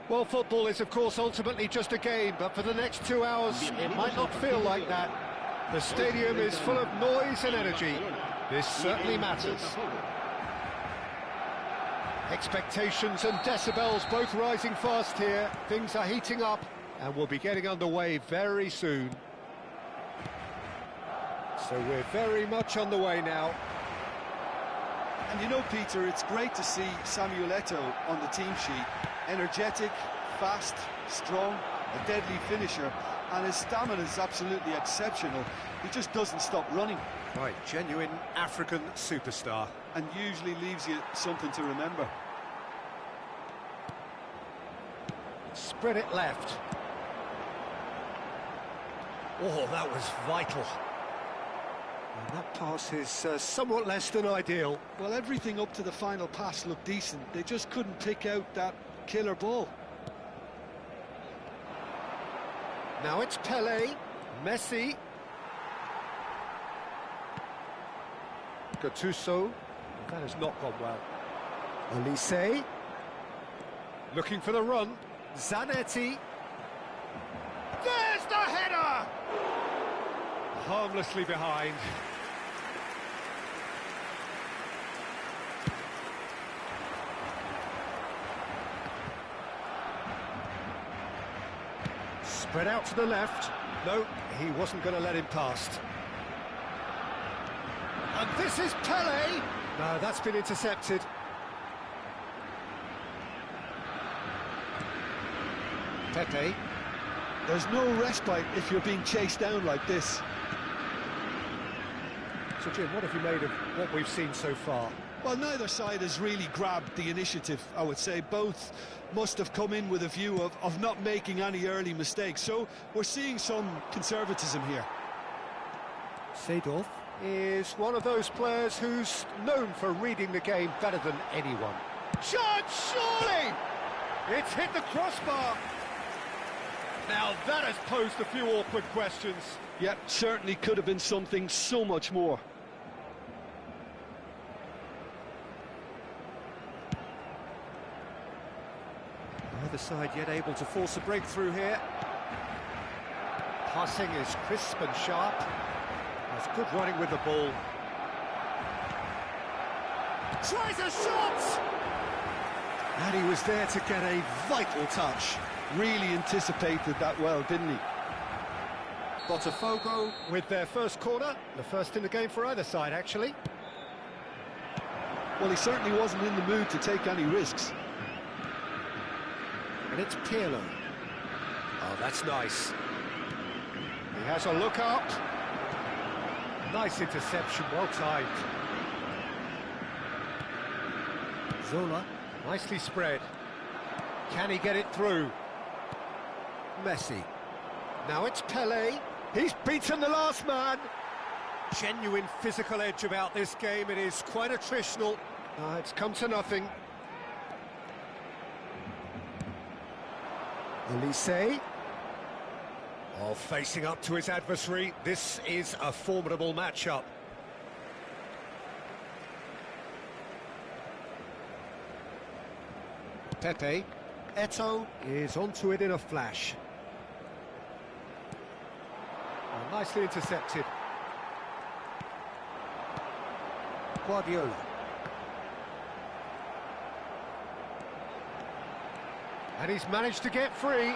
Well, football is, of course, ultimately just a game, but for the next 2 hours, it might not feel like that. The stadium is full of noise and energy. This certainly matters. Expectations and decibels both rising fast here. Things are heating up, and we'll be getting underway very soon. So we're very much on the way now. And you know, Peter, it's great to see Samuel Eto'o on the team sheet. Energetic, fast, strong, a deadly finisher, and his stamina is absolutely exceptional. He just doesn't stop running. Right, genuine African superstar. And usually leaves you something to remember. Spread it left. Oh, that was vital. And that pass is somewhat less than ideal. Well, everything up to the final pass looked decent. They just couldn't pick out that killer ball. Now it's Pele, Messi. Gattuso. That has not gone well. Olise. Looking for the run. Zanetti. There's the header! Harmlessly behind. Spread out to the left. No, he wasn't going to let him past. And this is Pele. No, that's been intercepted. Pepe. There's no respite if you're being chased down like this. So, Jim, what have you made of what we've seen so far? Well, neither side has really grabbed the initiative, I would say. Both must have come in with a view of not making any early mistakes. So we're seeing some conservatism here. Seedorf is one of those players who's known for reading the game better than anyone. Chance, surely! It's hit the crossbar. Now that has posed a few awkward questions. Yep, certainly could have been something so much more. Neither side yet able to force a breakthrough here. Passing is crisp and sharp. That's good running with the ball. Tries a shot! And he was there to get a vital touch. Really anticipated that well, didn't he? Botafogo with their first corner, the first in the game for either side, actually. Well, he certainly wasn't in the mood to take any risks. And it's Pirlo. Oh, that's nice. He has a look up. Nice interception, well timed. Zola, nicely spread. Can he get it through? Messi. Now it's Pele. He's beaten the last man. Genuine physical edge about this game. It is quite attritional. It's come to nothing. Olise. Oh, facing up to his adversary. This is a formidable matchup. Pepe. Eto'o is onto it in a flash. Oh, nicely intercepted. Guardiola. And he's managed to get free.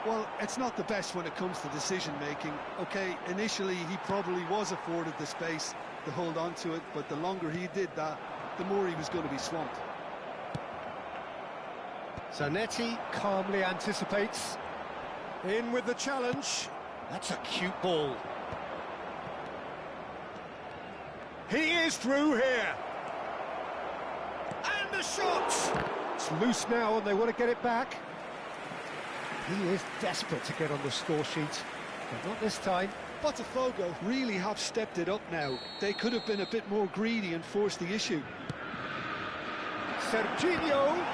Well, it's not the best when it comes to decision-making. OK, initially he probably was afforded the space to hold on to it, but the longer he did that, the more he was going to be swamped. Zanetti calmly anticipates. In with the challenge. That's a cute ball. He is through here. And the shot! It's loose now and they want to get it back. He is desperate to get on the score sheet, but not this time. Botafogo really have stepped it up now. They could have been a bit more greedy and forced the issue. Serginho.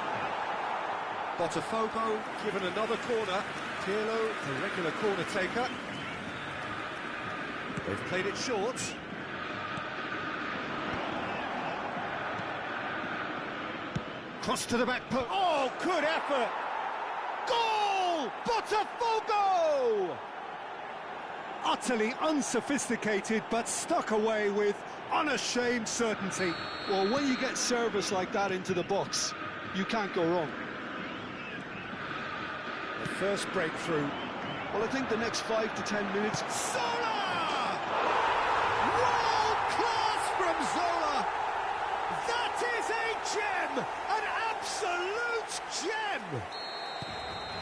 Botafogo given another corner. Pirlo, the regular corner taker. They've played it short. Cross to the back post. Oh, good effort! Goal! Botafogo! Utterly unsophisticated, but stuck away with unashamed certainty. Well, when you get service like that into the box, you can't go wrong. The first breakthrough. Well, I think the next 5 to 10 minutes... Zola! World class from Zola! That is a gem! An absolute gem!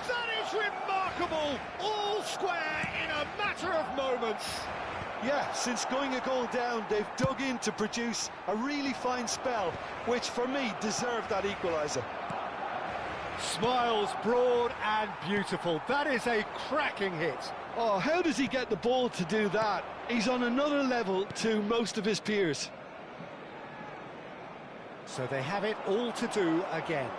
That is remarkable! All square in a matter of moments. Yeah, since going a goal down, they've dug in to produce a really fine spell, which for me deserved that equaliser. Smiles broad and beautiful. That is a cracking hit. Oh, how does he get the ball to do that? He's on another level to most of his peers. So they have it all to do again.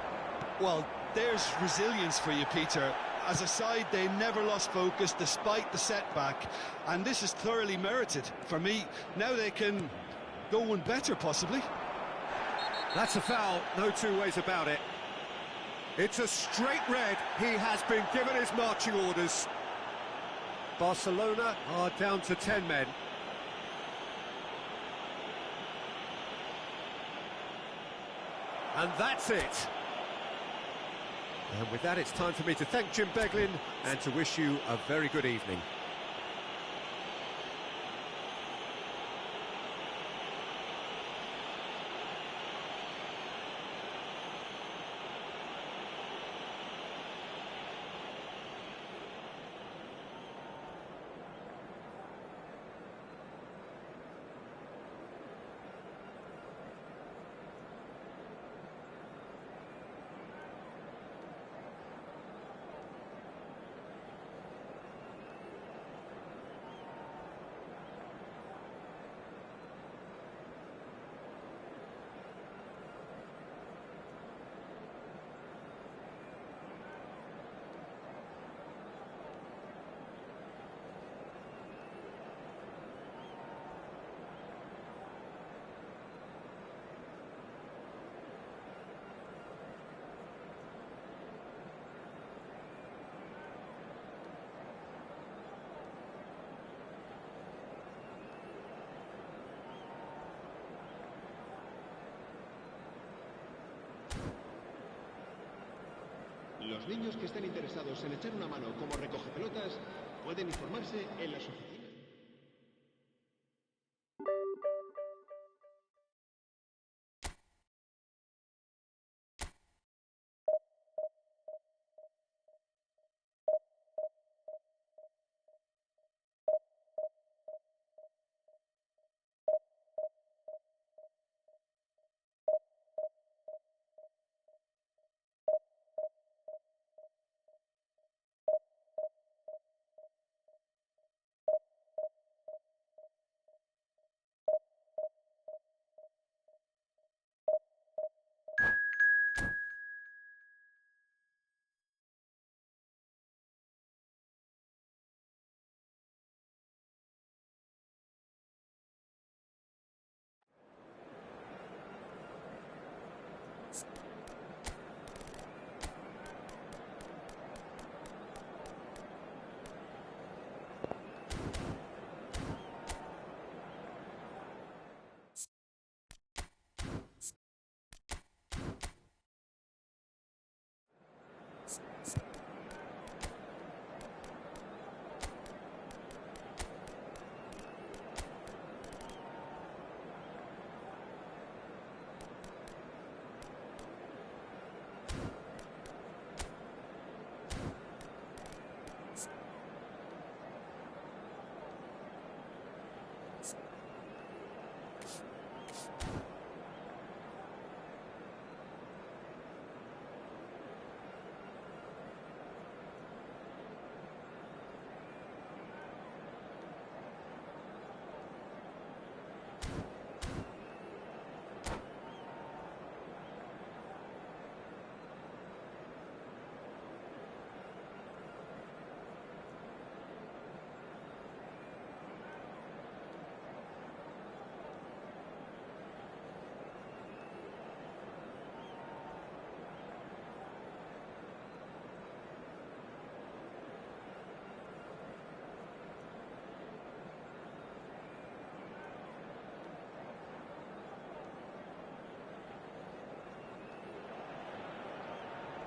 Well, there's resilience for you, Peter. As a side, they never lost focus despite the setback, and this is thoroughly merited. For me, now they can go one better, possibly. That's a foul, no two ways about it. It's a straight red. He has been given his marching orders. Barcelona are down to 10 men. And that's it. And with that, it's time for me to thank Jim Beglin and to wish you a very good evening. Los niños que estén interesados en echar una mano como recogepelotas pueden informarse en las oficinas.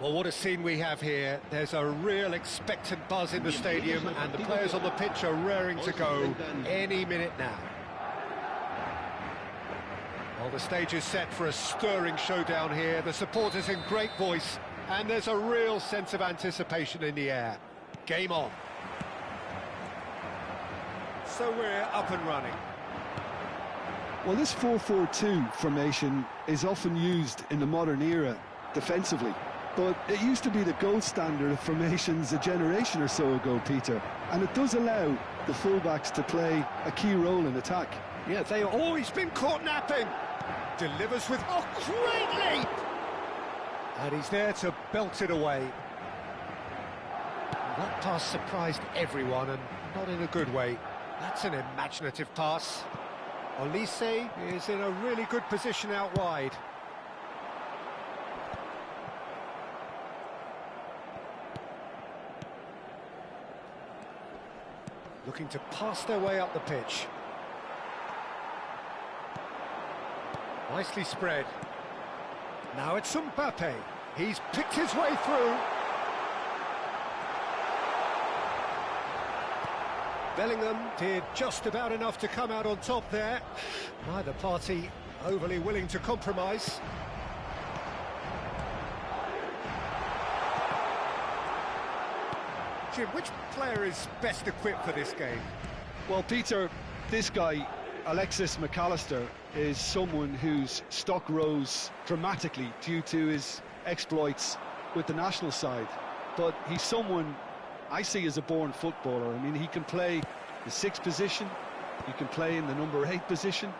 Well, what a scene we have here. There's a real expectant buzz in the stadium, and the players on the pitch are raring to go any minute now. Well, the stage is set for a stirring showdown here. The supporters in great voice, and there's a real sense of anticipation in the air. Game on. So we're up and running. Well, this 4-4-2 formation is often used in the modern era defensively, but it used to be the gold standard of formations a generation or so ago, Peter, and it does allow the fullbacks to play a key role in attack. Yeah, they've always been caught napping. Delivers with, oh, great leap! And he's there to belt it away. That pass surprised everyone, and not in a good way. That's an imaginative pass. Olise is in a really good position out wide. Looking to pass their way up the pitch. Nicely spread. Now it's Mbappe. He's picked his way through. Bellingham did just about enough to come out on top there. Neither party overly willing to compromise. Jim, which player is best equipped for this game? Well, Peter, this guy, Alexis McAllister, is someone whose stock rose dramatically due to his exploits with the national side. But he's someone I see as a born footballer. I mean, he can play the 6th position, he can play in the number 8 position,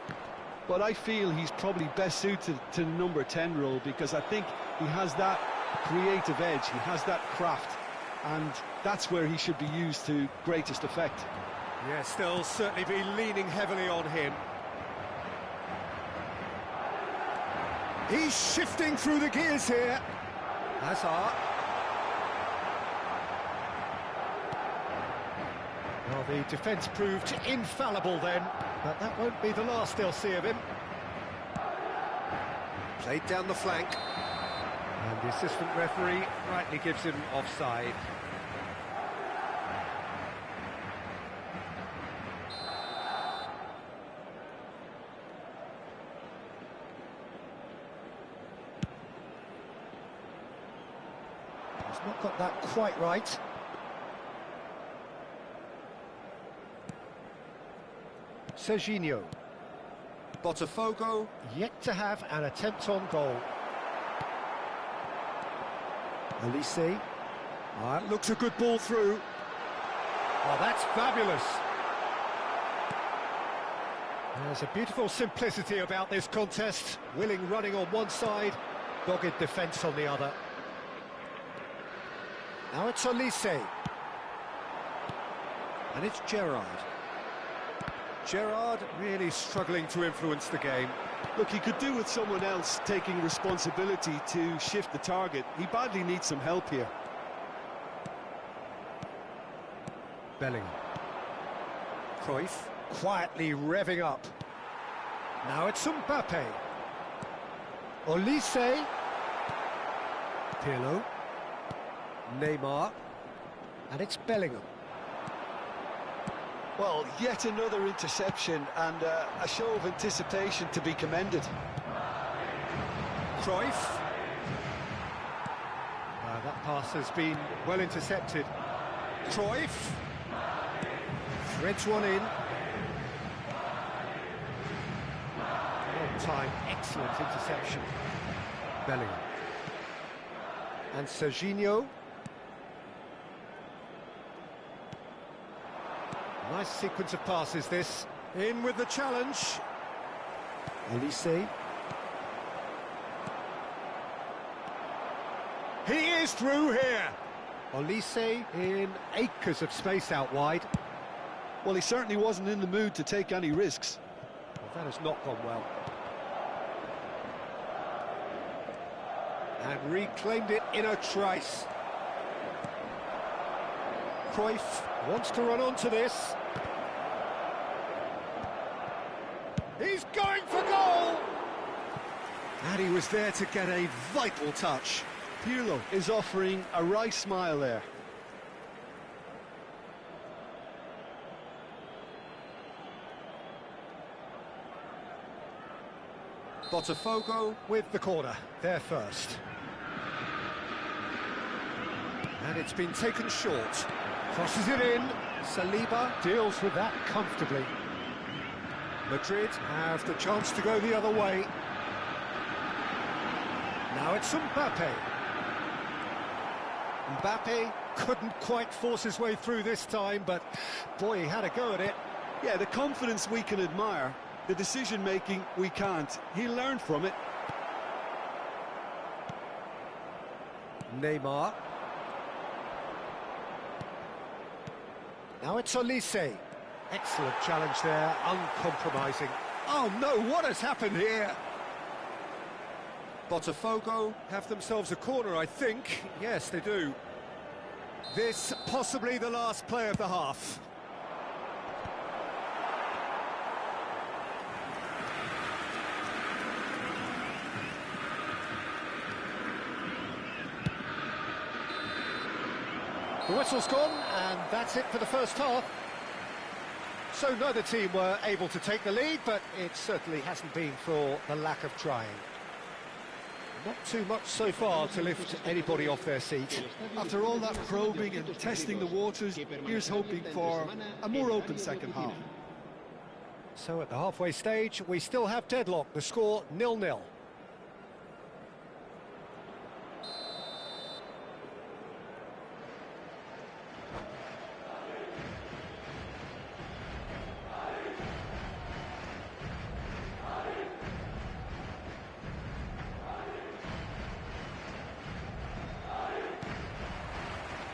but I feel he's probably best suited to the number 10 role because I think he has that creative edge, he has that craft, and that's where he should be used to greatest effect. Yeah, still certainly be leaning heavily on him. He's shifting through the gears here. Hazard. Well, the defence proved infallible then, but that won't be the last they'll see of him. Played down the flank, and the assistant referee rightly gives him offside. He's not got that quite right. Serginho. Botafogo yet to have an attempt on goal. Olise. That looks a good ball through. Oh, that's fabulous. There's a beautiful simplicity about this contest. Willing running on one side, dogged defence on the other. Now it's Olise. And it's Gerrard. Gerrard really struggling to influence the game. Look, he could do with someone else taking responsibility to shift the target. He badly needs some help here. Bellingham. Cruyff quietly revving up. Now it's Mbappe. Olise. Pirlo. Neymar. And it's Bellingham. Well, yet another interception and a show of anticipation to be commended. Cruyff. That pass has been well intercepted. Cruyff. Threads one in. On time, excellent interception. Bellingham. And Serginho. Nice sequence of passes, this. In with the challenge. Olise. He is through here. Olise in acres of space out wide. Well, he certainly wasn't in the mood to take any risks. Well, that has not gone well. And reclaimed it in a trice. Cruyff wants to run onto this. He's going for goal! And he was there to get a vital touch. Pirlo is offering a wry smile there. Botafogo with the corner, there first. And it's been taken short. Crosses it in. Saliba deals with that comfortably. Madrid have the chance to go the other way. Now it's Mbappe. Mbappe couldn't quite force his way through this time, but boy, he had a go at it. Yeah, the confidence we can admire, the decision-making we can't. He learned from it. Neymar. Now it's Olise. Excellent challenge there, uncompromising. Oh no, what has happened here? Botafogo have themselves a corner, I think. Yes, they do. This possibly the last play of the half. The whistle's gone, and that's it for the first half. So neither team were able to take the lead, but it certainly hasn't been for the lack of trying. Not too much so far to lift anybody off their seat. After all that probing and testing the waters, here's hoping for a more open second half. So at the halfway stage, we still have deadlock. The score 0-0.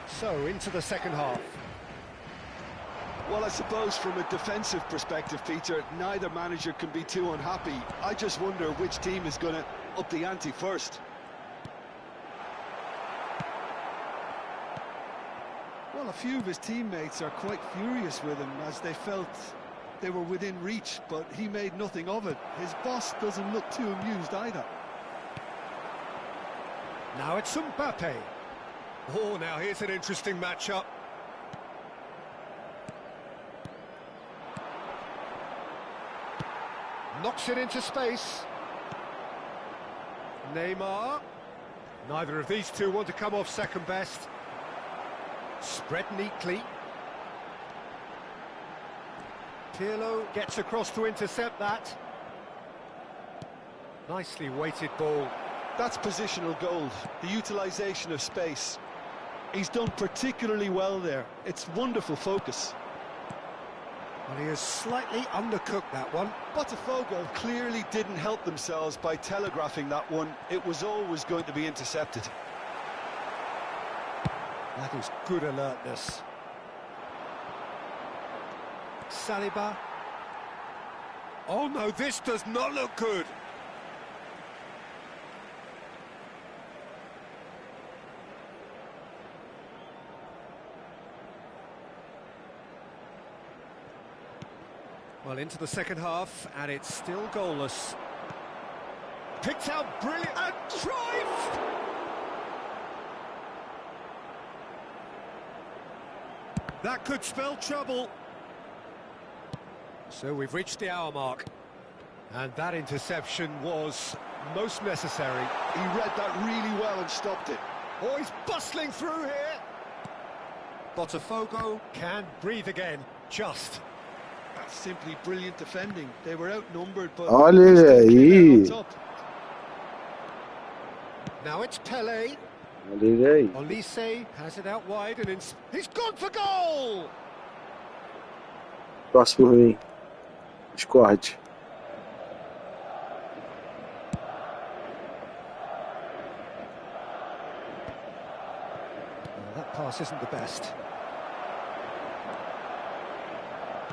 So, into the second half. Well, I suppose from a defensive perspective, Peter, neither manager can be too unhappy. I just wonder which team is going to up the ante first. Well, a few of his teammates are quite furious with him as they felt they were within reach, but he made nothing of it. His boss doesn't look too amused either. Now it's Mbappe. Oh, now here's an interesting matchup. Knocks it into space. Neymar. Neither of these two want to come off second best. Spread neatly. Pirlo gets across to intercept that. Nicely weighted ball. That's positional gold, the utilisation of space. He's done particularly well there. It's wonderful focus. Well, he has slightly undercooked that one. Botafogo clearly didn't help themselves by telegraphing that one. It was always going to be intercepted. That is good alertness. Saliba. Oh no, this does not look good. Well, into the second half, and it's still goalless. Picked out brilliant, and Cruyff! That could spell trouble. So we've reached the hour mark, and that interception was most necessary. He read that really well and stopped it. Oh, he's bustling through here. Botafogo can breathe again, just. That's simply brilliant defending. They were outnumbered, but Olha still came aí. out on top. Now it's Pele. Olha aí. Olise has it out wide, and he's gone for goal! Próximo por mim. Discord. Well, that pass isn't the best.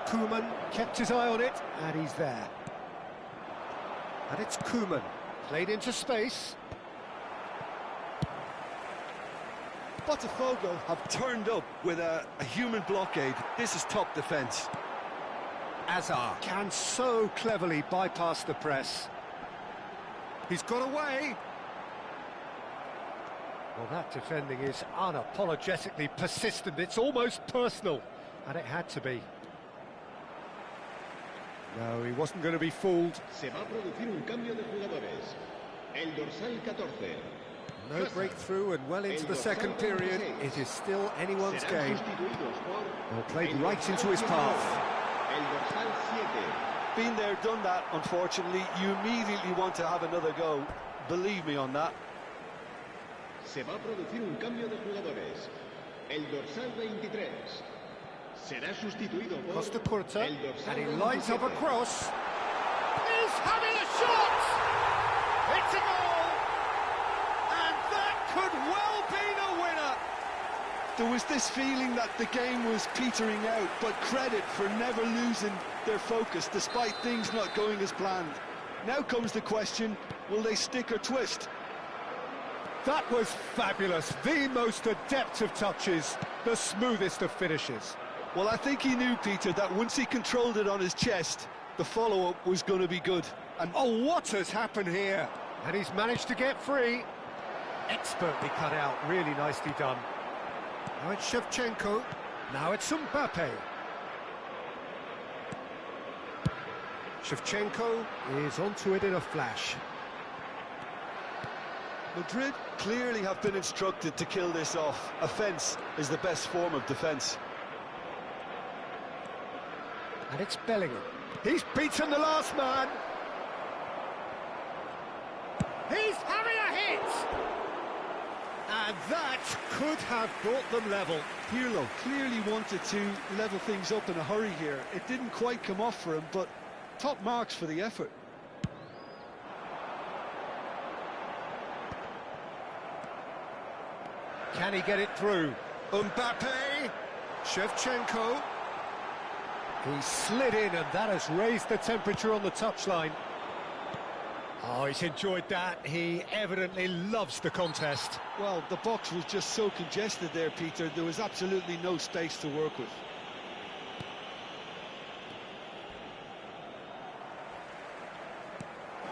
Koeman kept his eye on it, and he's there. And it's Koeman, played into space. Botafogo have turned up with a human blockade. This is top defence. Azar can so cleverly bypass the press. He's got away. Well, that defending is unapologetically persistent. It's almost personal, and it had to be. No, he wasn't going to be fooled. Se va a producir un cambio de jugadores. El dorsal 14. No breakthrough and well into the second period. It is still anyone's game. Well, played right into his path. El dorsal 7. Been there, done that, unfortunately. You immediately want to have another go. Believe me on that. Se va a producir un cambio de jugadores. El dorsal 23. Será sustituido por Costa Curta, el dorsal and he lines up 27. a cross. He's having a shot! It's a goal! And that could well be the winner! There was this feeling that the game was petering out, but credit for never losing their focus despite things not going as planned. Now comes the question, will they stick or twist? That was fabulous. The most adept of touches, the smoothest of finishes. Well, I think he knew, Peter, that once he controlled it on his chest, the follow-up was going to be good. And oh, what has happened here? And he's managed to get free. Expertly cut out, really nicely done. Now it's Shevchenko. Now it's Mbappe. Shevchenko is onto it in a flash. Madrid clearly have been instructed to kill this off. Offence is the best form of defence. And it's Bellingham. He's beaten the last man. He's having a hit! And that could have brought them level. Pirlo clearly wanted to level things up in a hurry here. It didn't quite come off for him, but top marks for the effort. Can he get it through? Mbappe! Shevchenko. He slid in, and that has raised the temperature on the touchline. Oh, he's enjoyed that. He evidently loves the contest. Well, the box was just so congested there, Peter. There was absolutely no space to work with.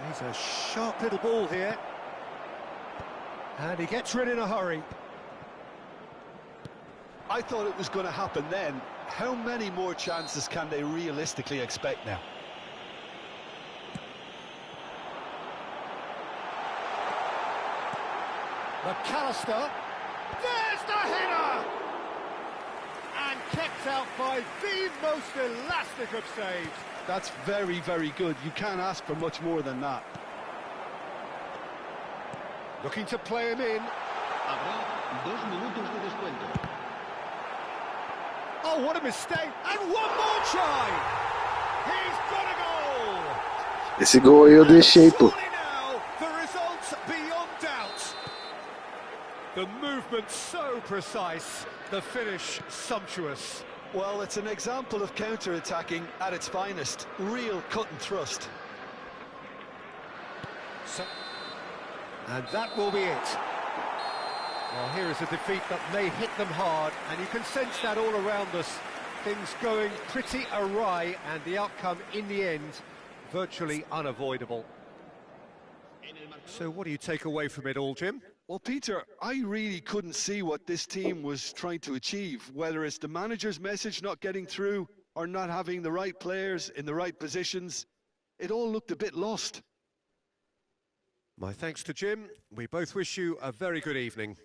He's a sharp little ball here. And he gets rid in a hurry. I thought it was going to happen then. How many more chances can they realistically expect now? McAllister. There's the header! And kept out by the most elastic of saves. That's very, very good. You can't ask for much more than that. Looking to play him in. Habrá 2 minutos de descuento. Oh, what a mistake! And one more try! He's got a goal! Esse gol aí eu deixei, pô. Surely now, the result's beyond doubt. The movement so precise, the finish sumptuous. Well, it's an example of counter-attacking at its finest. Real cut and thrust. And that will be it. Well, here is a defeat that may hit them hard, and you can sense that all around us. Things going pretty awry, and the outcome in the end, virtually unavoidable. So what do you take away from it all, Jim? Well, Peter, I really couldn't see what this team was trying to achieve, whether it's the manager's message not getting through or not having the right players in the right positions. It all looked a bit lost. My thanks to Jim. We both wish you a very good evening.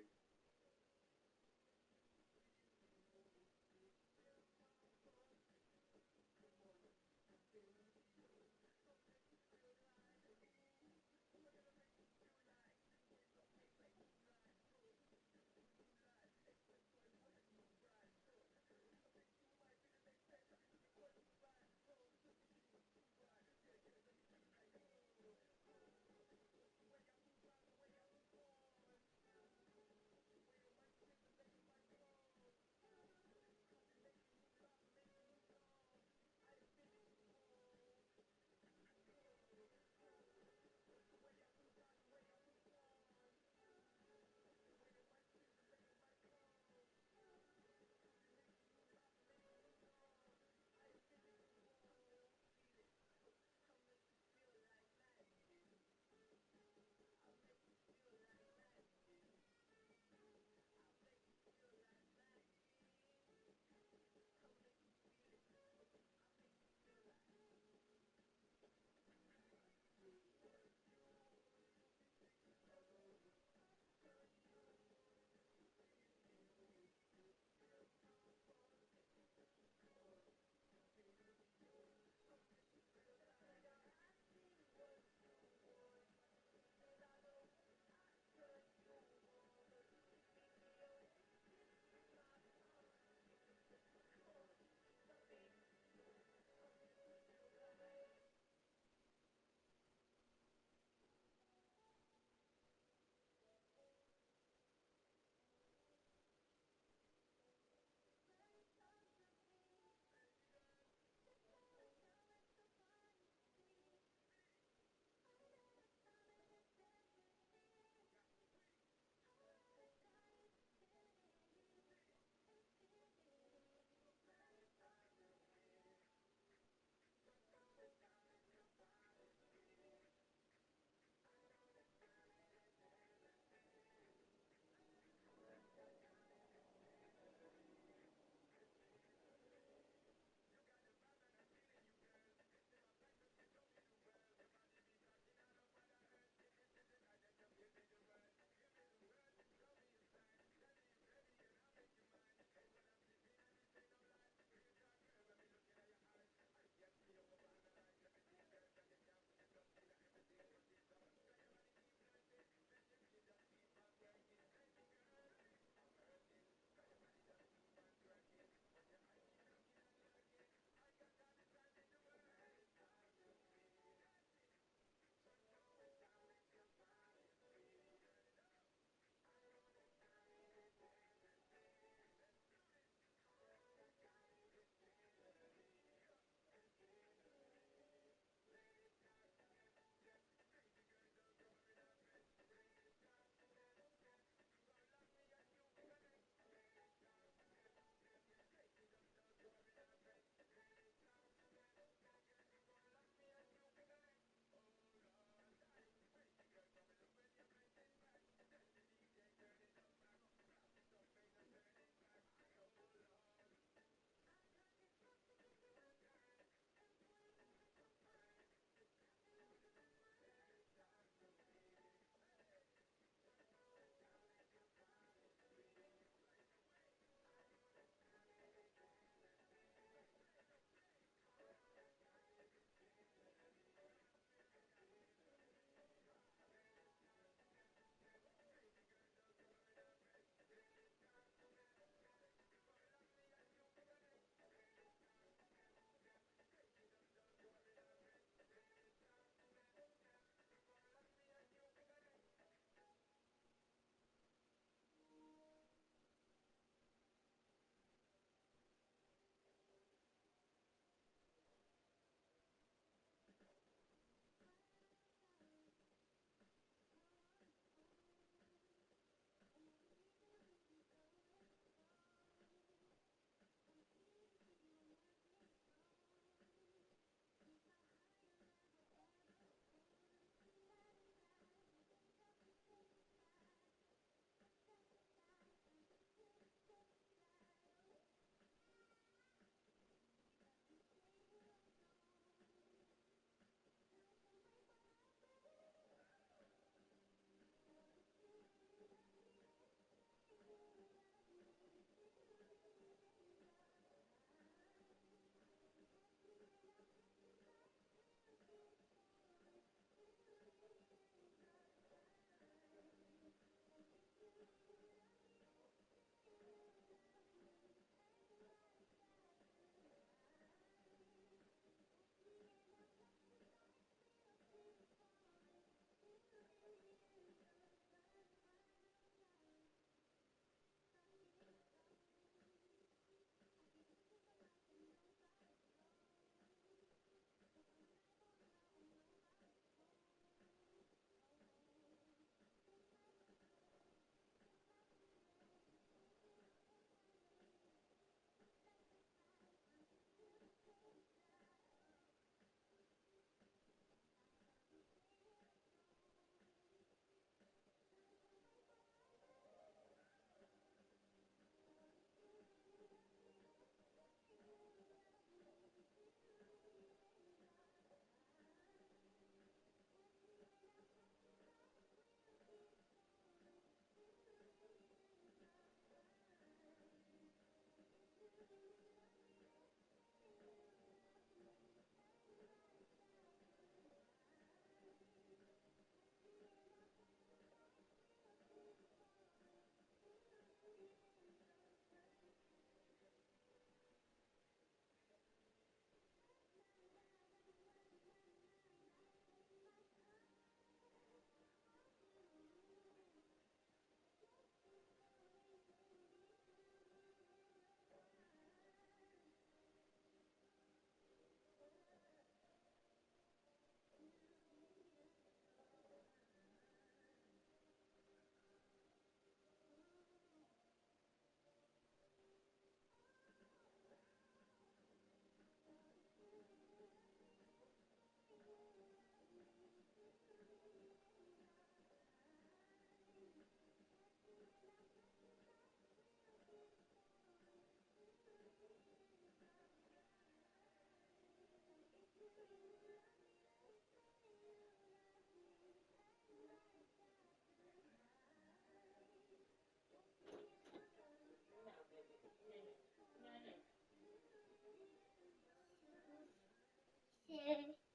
Yeah.